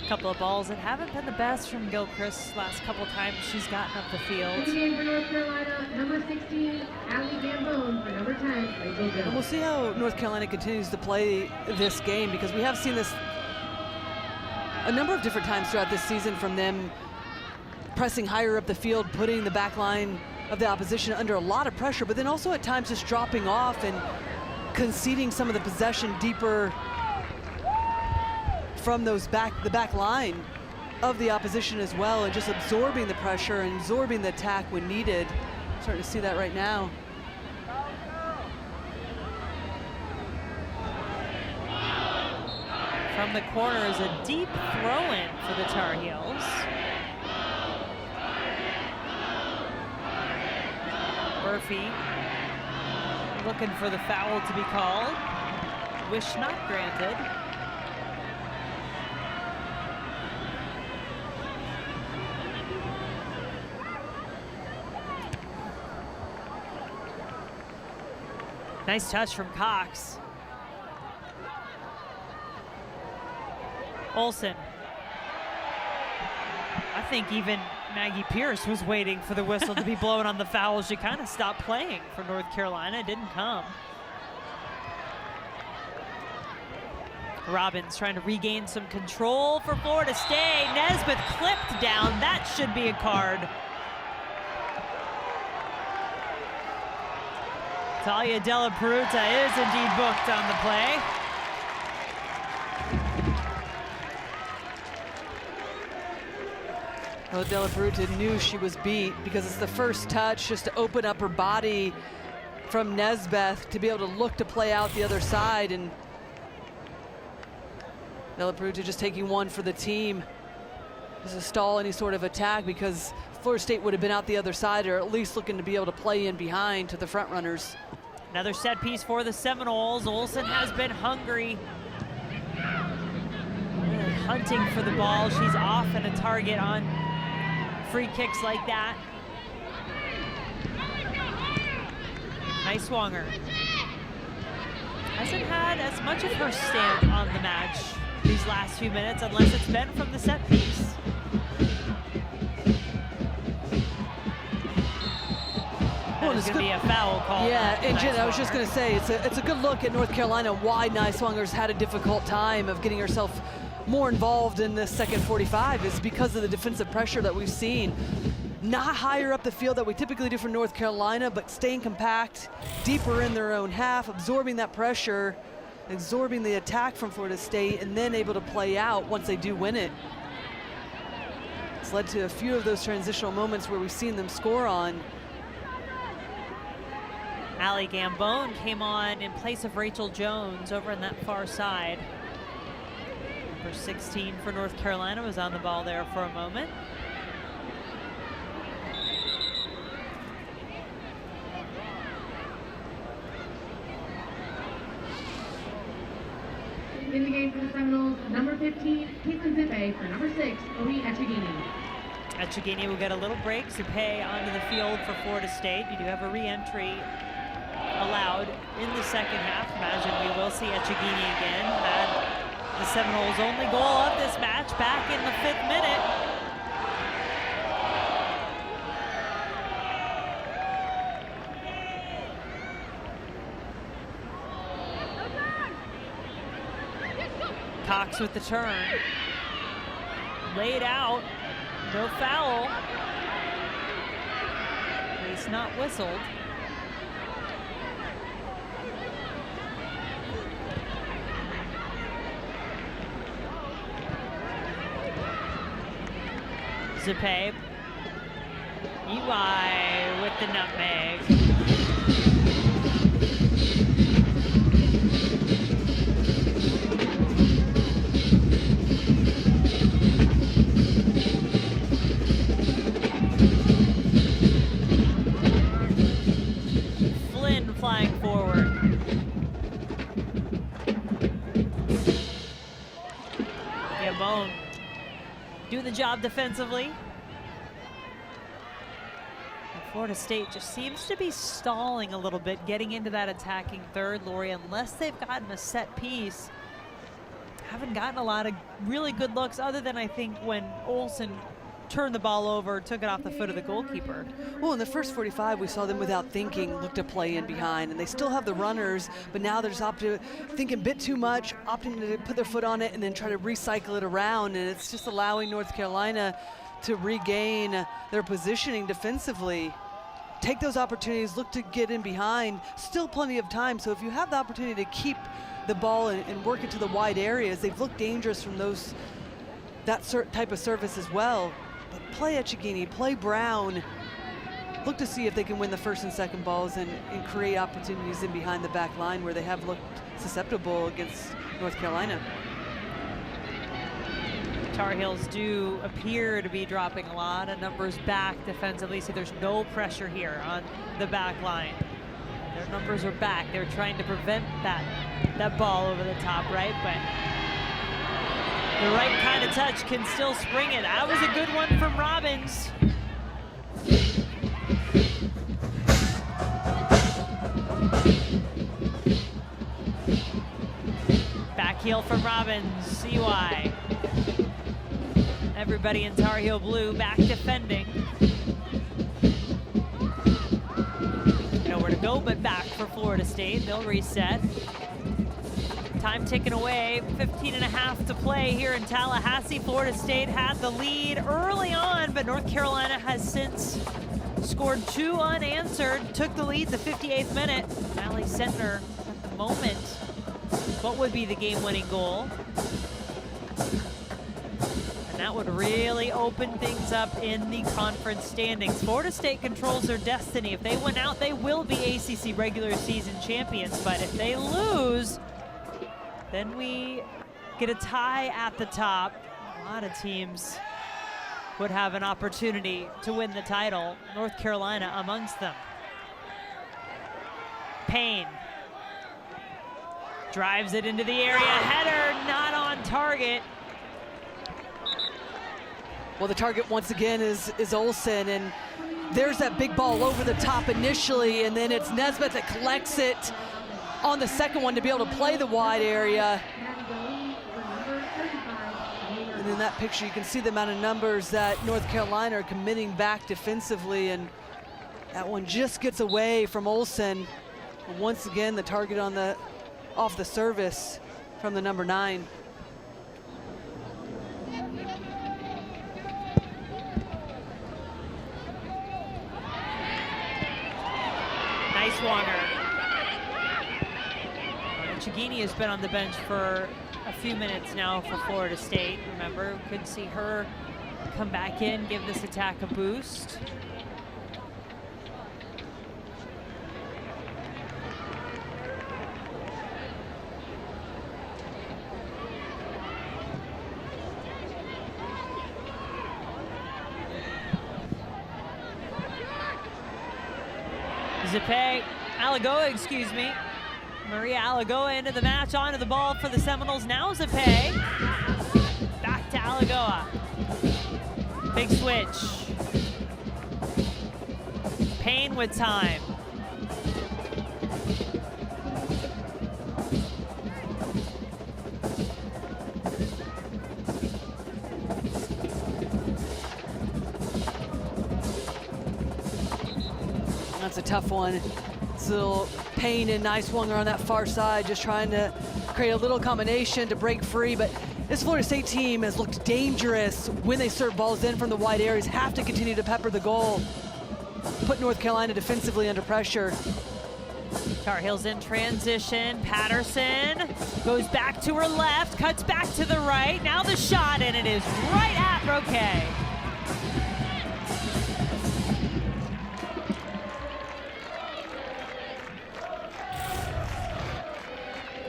Couple of balls that haven't been the best from Gilchrist last couple times she's gotten up the field. For North Carolina, number 16, Ally Gambone. For number 10, Rachel Jones. And we'll see how North Carolina continues to play this game, because we have seen this a number of different times throughout this season from them pressing higher up the field, putting the back line of the opposition under a lot of pressure, but then also at times just dropping off and conceding some of the possession deeper from the back line of the opposition as well, and just absorbing the pressure and absorbing the attack when needed. Starting to see that right now. From the corner is a deep throw-in for the Tar Heels. Murphy looking for the foul to be called. Wish not granted. Nice touch from Cox. Olsen. I think even Maggie Pierce was waiting for the whistle to be blown on the foul. She kind of stopped playing for North Carolina. It didn't come. Robbins trying to regain some control for Florida State. Nesbitt clipped down. That should be a card. Talia Della Peruta is indeed booked on the play. Well, De La Peruta knew she was beat because it's the first touch just to open up her body from Nesbeth to be able to look to play out the other side, and De La Peruta just taking one for the team just to stall any sort of attack, because Florida State would have been out the other side, or at least looking to be able to play in behind to the front runners. Another set piece for the Seminoles. Olsen has been hungry, hunting for the ball. She's often a target on free kicks like that. Nice swanger. Hasn't had as much of her stamp on the match these last few minutes, unless it's been from the set piece. There's going to be a foul call. Yeah, and Jen, I was just going to say, it's a good look at North Carolina why Niswanger's had a difficult time of getting herself more involved in this second 45 is because of the defensive pressure that we've seen. Not higher up the field that we typically do for North Carolina, but staying compact, deeper in their own half, absorbing that pressure, absorbing the attack from Florida State, and then able to play out once they do win it. It's led to a few of those transitional moments where we've seen them score on. Allie Gambone came on in place of Rachel Jones over on that far side. Number 16 for North Carolina was on the ball there for a moment. In the game for the Seminoles, number 15, Caitlin Zippe, for number 6, Onyi Echegini. Echegini will get a little break. Zippe onto the field for Florida State. You do have a re-entry allowed in the second half. Imagine we will see Echegini again. Had the Seminoles' only goal of this match back in the 5th minute. Cox with the turn. Laid out. No foul. Race not whistled. Zippe. EY with the nutmeg. Flynn flying forward. Gambone doing the job defensively. Florida State just seems to be stalling a little bit, getting into that attacking third, Lori, unless they've gotten a set piece. Haven't gotten a lot of really good looks, other than I think when Olsen turned the ball over, took it off the foot of the goalkeeper. Well, in the first 45, we saw them without thinking, look to play in behind, and they still have the runners, but now they're just thinking a bit too much, opting to put their foot on it and then try to recycle it around, and it's just allowing North Carolina to regain their positioning defensively. Take those opportunities, look to get in behind, still plenty of time, so if you have the opportunity to keep the ball and work it to the wide areas, they've looked dangerous from that type of service as well. But play Echegini, play Brown, look to see if they can win the first and second balls and create opportunities in behind the back line where they have looked susceptible against North Carolina. Tar Heels do appear to be dropping a lot of numbers back defensively, so there's no pressure here on the back line. Their numbers are back. They're trying to prevent that ball over the top, right? But the right kind of touch can still spring it. That was a good one from Robbins. Back heel from Robbins, CY. Everybody in Tar Heel blue back defending. Nowhere to go but back for Florida State. They'll reset. Time ticking away, 15.5 to play here in Tallahassee. Florida State had the lead early on, but North Carolina has since scored 2 unanswered, took the lead the 58th minute. Ally Sentnor at the moment, what would be the game-winning goal? And that would really open things up in the conference standings. Florida State controls their destiny. If they win out, they will be ACC regular season champions, but if they lose, then we get a tie at the top. A lot of teams would have an opportunity to win the title, North Carolina amongst them. Payne drives it into the area, header not on target. Well, the target once again is Olsen, and there's that big ball over the top initially, and then it's Nesbitt that collects it on the second one to be able to play the wide area. And in that picture, you can see the amount of numbers that North Carolina are committing back defensively, and that one just gets away from Olsen. Once again, the target on the off the service from the number 9. Nice Wonger. Echegini has been on the bench for a few minutes now for Florida State. Remember, could see her come back in, give this attack a boost. Zipe, Alagoa, excuse me. Maria Alagoa into the match, onto the ball for the Seminoles. Now Zipe. Back to Alagoa. Big switch. Payne with time. That's a tough one. It's a little Payne and nice Wonger on that far side, just trying to create a little combination to break free. But this Florida State team has looked dangerous when they serve balls in from the wide areas, have to continue to pepper the goal, put North Carolina defensively under pressure. Tar Heels in transition. Patterson goes back to her left, cuts back to the right. Now the shot, and it is right at Roque.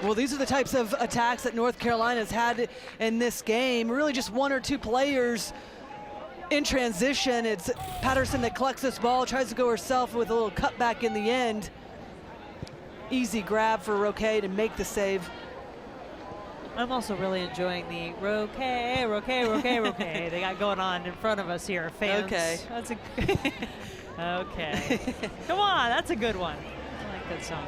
Well, these are the types of attacks that North Carolina's had in this game. Really just one or two players in transition. It's Patterson that collects this ball, tries to go herself with a little cutback in the end. Easy grab for Roque to make the save. I'm also really enjoying the Roque they got going on in front of us here, fans. Okay. That's a okay. Come on, that's a good one. I like that song.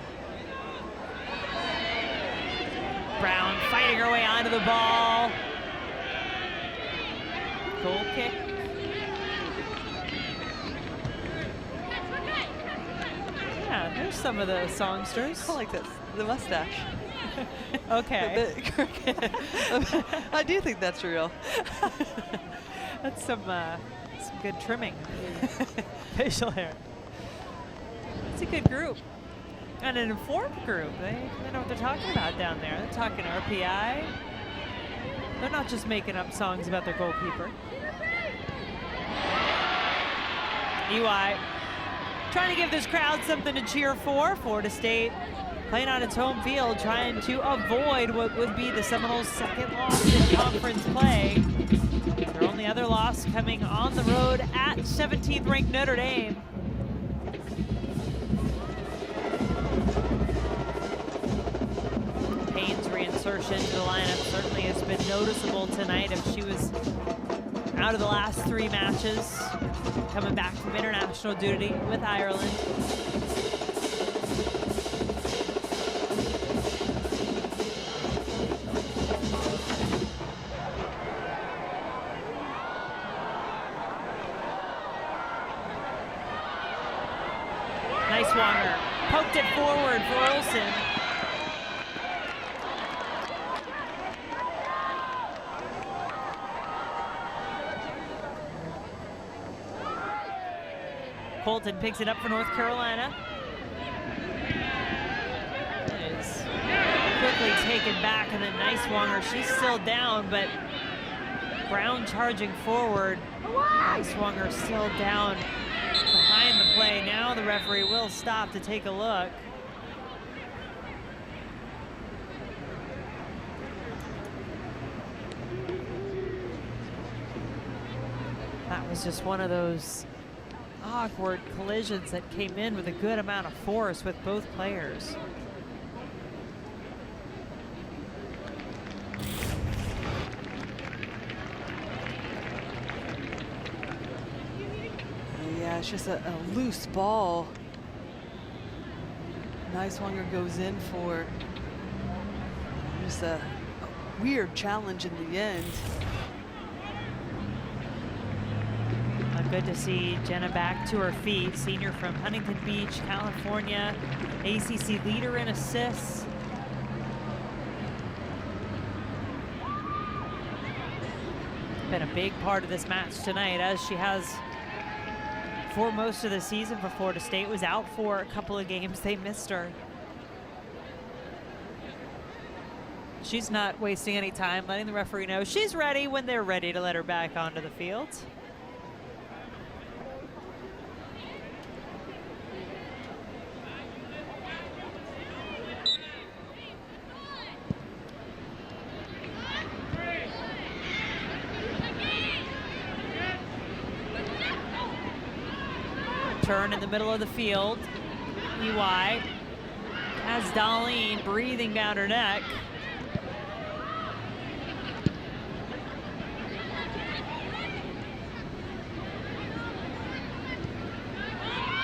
Brown fighting her way onto the ball. Goal kick. Yeah, there's some of the songsters. I like this, the mustache. Okay. I do think that's real. That's some good trimming. Facial hair. It's a good group. And an informed group. They know what they're talking about down there. They're talking RPI. They're not just making up songs about their goalkeeper. EY trying to give this crowd something to cheer for. Florida State playing on its home field, trying to avoid what would be the Seminoles' second loss in conference play. Their only other loss coming on the road at 17th ranked Notre Dame. Payne's reinsertion to the lineup certainly has been noticeable tonight. If she was out of the last 3 matches, coming back from international duty with Ireland. Nice Wonger. Poked it forward for Olsen. Colton picks it up for North Carolina. It is quickly taken back, and then nice Wonger. She's still down, but Brown charging forward. Swanger still down behind the play. Now the referee will stop to take a look. That was just one of those awkward collisions that came in with a good amount of force with both players. Yeah, it's just a loose ball. Swanger goes in for just a weird challenge in the end. Good to see Jenna back to her feet. Senior from Huntington Beach, California. ACC leader in assists. Been a big part of this match tonight, as she has for most of the season for Florida State. Was out for a couple of games. They missed her. She's not wasting any time, letting the referee know she's ready when they're ready to let her back onto the field. Turn in the middle of the field. EY has Darlene breathing down her neck.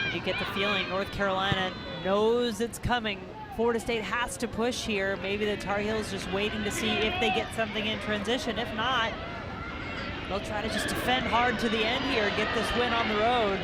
And you get the feeling North Carolina knows it's coming. Florida State has to push here. Maybe the Tar Heels just waiting to see if they get something in transition. If not, they'll try to just defend hard to the end here, get this win on the road.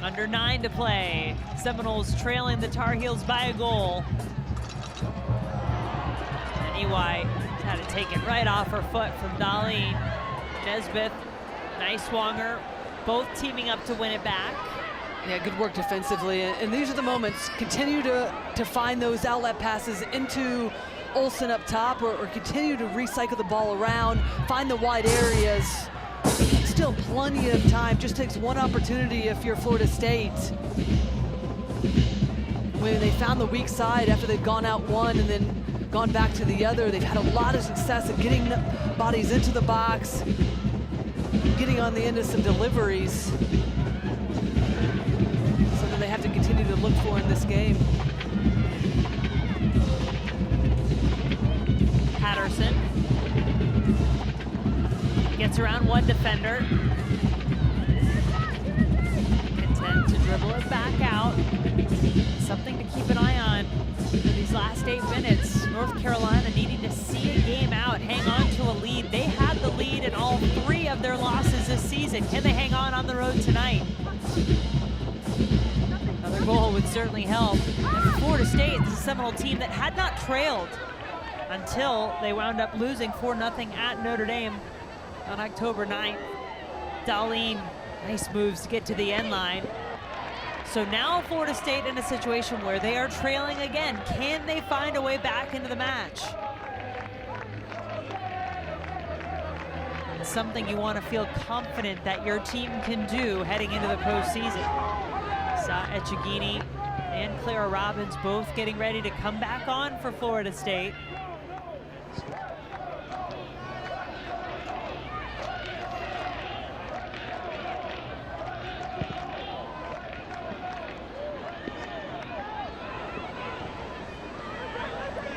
Under 9 to play. Seminoles trailing the Tar Heels by a goal. And EY had to take it right off her foot from Darlene. Nesbitt, Swanger, both teaming up to win it back. Yeah, good work defensively. And these are the moments. Continue to find those outlet passes into Olsen up top, or continue to recycle the ball around, find the wide areas. Still plenty of time. Just takes one opportunity if you're Florida State. When they found the weak side after they've gone out one and then gone back to the other, they've had a lot of success at getting bodies into the box, getting on the end of some deliveries. Something they have to continue to look for in this game. Patterson gets around one defender. Content to dribble it back out. Something to keep an eye on for these last 8 minutes. North Carolina needing to see a game out, hang on to a lead. They had the lead in all 3 of their losses this season. Can they hang on the road tonight? Another goal would certainly help. And for Florida State, this is a Seminole team that had not trailed until they wound up losing 4-0 at Notre Dame on October 9th. Darlene, nice moves to get to the end line. So now Florida State in a situation where they are trailing again. Can they find a way back into the match? It's something you want to feel confident that your team can do heading into the postseason. Saw Echegini and Clara Robbins both getting ready to come back on for Florida State.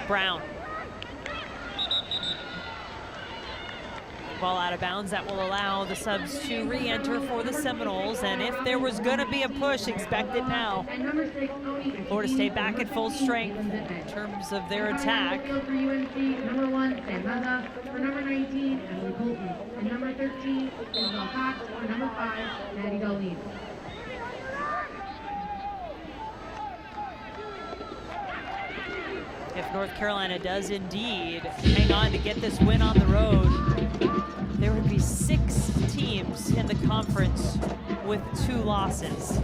Brown. Ball out of bounds. That will allow the subs to re-enter for the Seminoles. And if there was going to be a push, expect it now. Florida State back at full strength in terms of their attack. For UNC, number 1, Sam Meza. For number 19, Emily Colton. And number 13, Isabel Cox. For number 5, Maddie Darlene. if North Carolina does indeed hang on to get this win on the road, there would be 6 teams in the conference with 2 losses.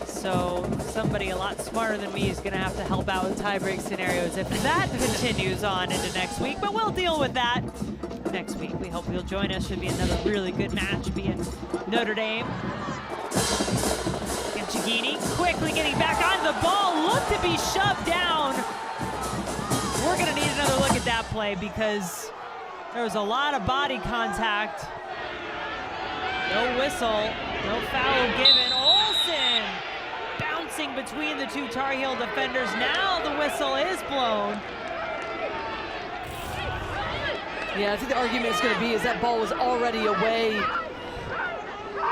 So somebody a lot smarter than me is going to have to help out with tie-break scenarios if that continues on into next week. But we'll deal with that next week. We hope you'll join us. Should be another really good match, being Notre Dame. Echegini quickly getting back on the ball. Looked to be shoved down. We're going to need another look at that play because there was a lot of body contact. No whistle, no foul given. Olsen bouncing between the 2 Tar Heel defenders. Now the whistle is blown. Yeah, I think the argument is going to be is that ball was already away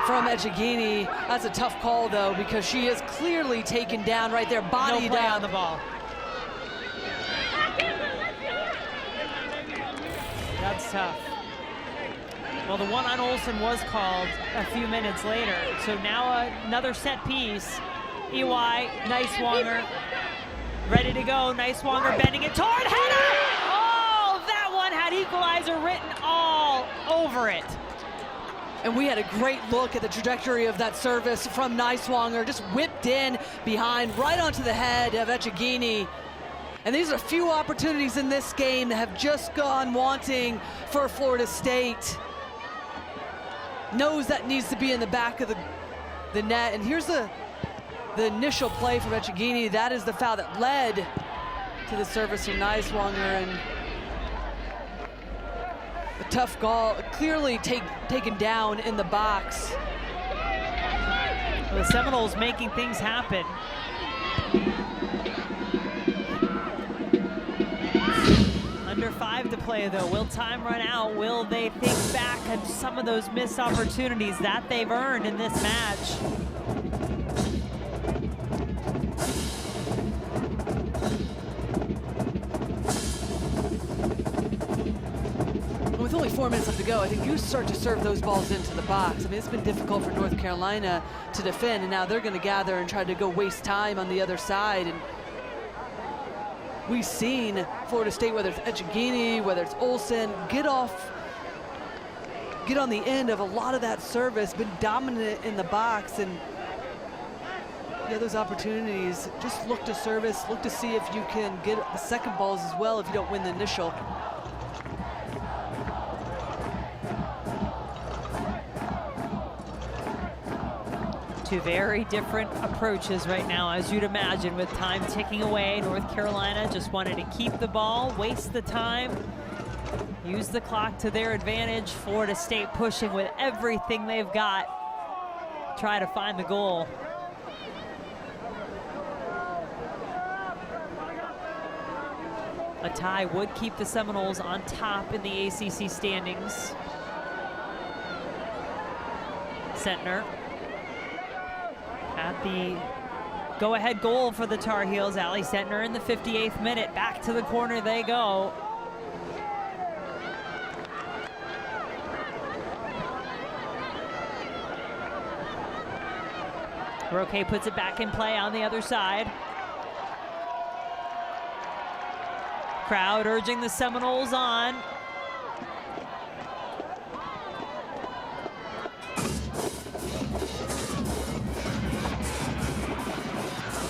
from Echegini. That's a tough call, though, because she is clearly taken down right there, body No play down. on the ball. That's tough. Well, the one on Olsen was called a few minutes later. So now another set piece. EY, Niswonger, ready to go. Niswonger bending it toward header! Oh, that one had equalizer written all over it. And we had a great look at the trajectory of that service from Niswonger, just whipped in behind, right onto the head of Echegini. And these are a few opportunities in this game that have just gone wanting for Florida State. Knows that needs to be in the back of the net. And here's the initial play from Echegini. That is the foul that led to the service from Niswonger. And a tough goal, clearly taken down in the box. The Seminoles making things happen. Under 5 to play, though. Will time run out? Will they think back on some of those missed opportunities that they've earned in this match? With only 4 minutes left to go, I think you start to serve those balls into the box. I mean, it's been difficult for North Carolina to defend, and now they're going to gather and try to go waste time on the other side. And we've seen Florida State, whether it's Echegini, whether it's Olsen, get on the end of a lot of that service, been dominant in the box. And yeah, those opportunities, just look to service, look to see if you can get the second balls as well if you don't win the initial. 2 very different approaches right now, as you'd imagine, with time ticking away. North Carolina just wanted to keep the ball, waste the time, use the clock to their advantage. Florida State pushing with everything they've got, try to find the goal. A tie would keep the Seminoles on top in the ACC standings. Sentnor at the go-ahead goal for the Tar Heels. Ally Sentnor in the 58th minute. Back to the corner they go. Roque puts it back in play on the other side. Crowd urging the Seminoles on.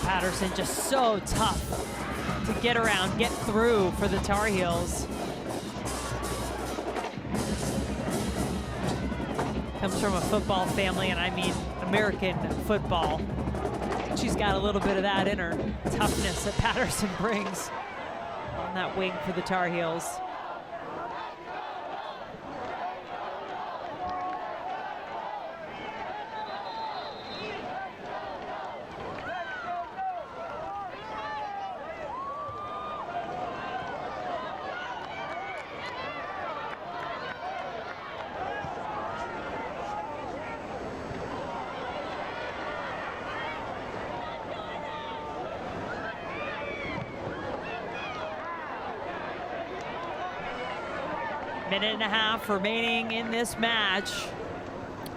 Patterson just so tough to get around, get through for the Tar Heels. Comes from a football family, and I mean American football. She's got a little bit of that in her. Toughness that Patterson brings on that wing for the Tar Heels. Minute and a half remaining in this match.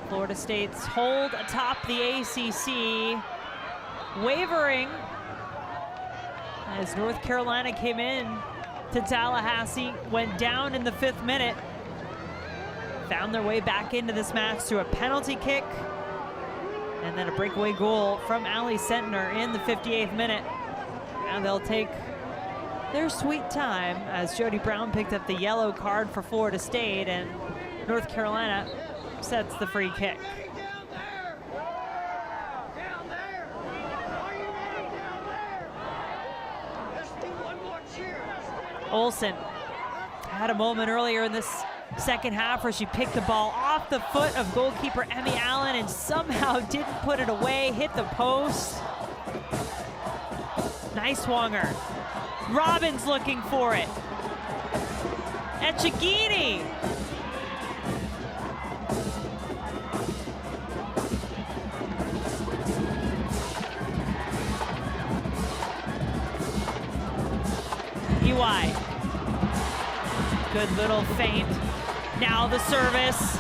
Florida State's hold atop the ACC wavering as North Carolina came in to Tallahassee, went down in the 5th minute, found their way back into this match through a penalty kick, and then a breakaway goal from Ally Sentnor in the 58th minute. And they'll take their sweet time as Jody Brown picked up the yellow card for Florida State, and North Carolina sets the free kick. Olsen had a moment earlier in this second half where she picked the ball off the foot of goalkeeper Emmy Allen and somehow didn't put it away, hit the post. Nice swanger. Robbins looking for it. Echegini. EY. Good little feint. Now the service.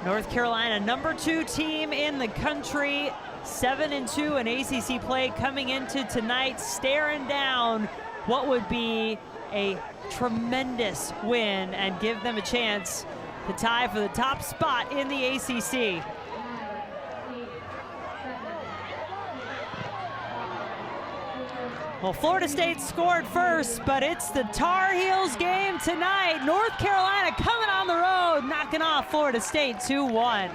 North Carolina, #2 team in the country, 7-2 in ACC play coming into tonight, staring down what would be a tremendous win and give them a chance to tie for the top spot in the ACC. Well, Florida State scored first, but it's the Tar Heels game tonight. North Carolina coming on the road, knocking off Florida State 2-1.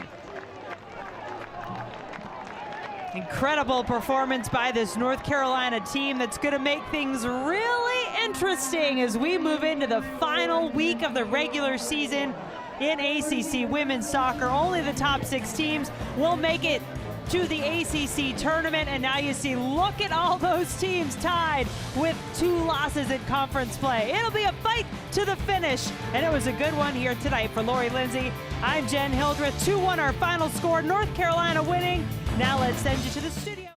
Incredible performance by this North Carolina team that's going to make things really interesting as we move into the final week of the regular season in ACC women's soccer. Only the top 6 teams will make it to the ACC tournament, and now you see, look at all those teams tied with 2 losses in conference play. It'll be a fight to the finish, and it was a good one here tonight for Lori Lindsay. I'm Jen Hildreth. 2-1 our final score, North Carolina winning. Now let's send you to the studio.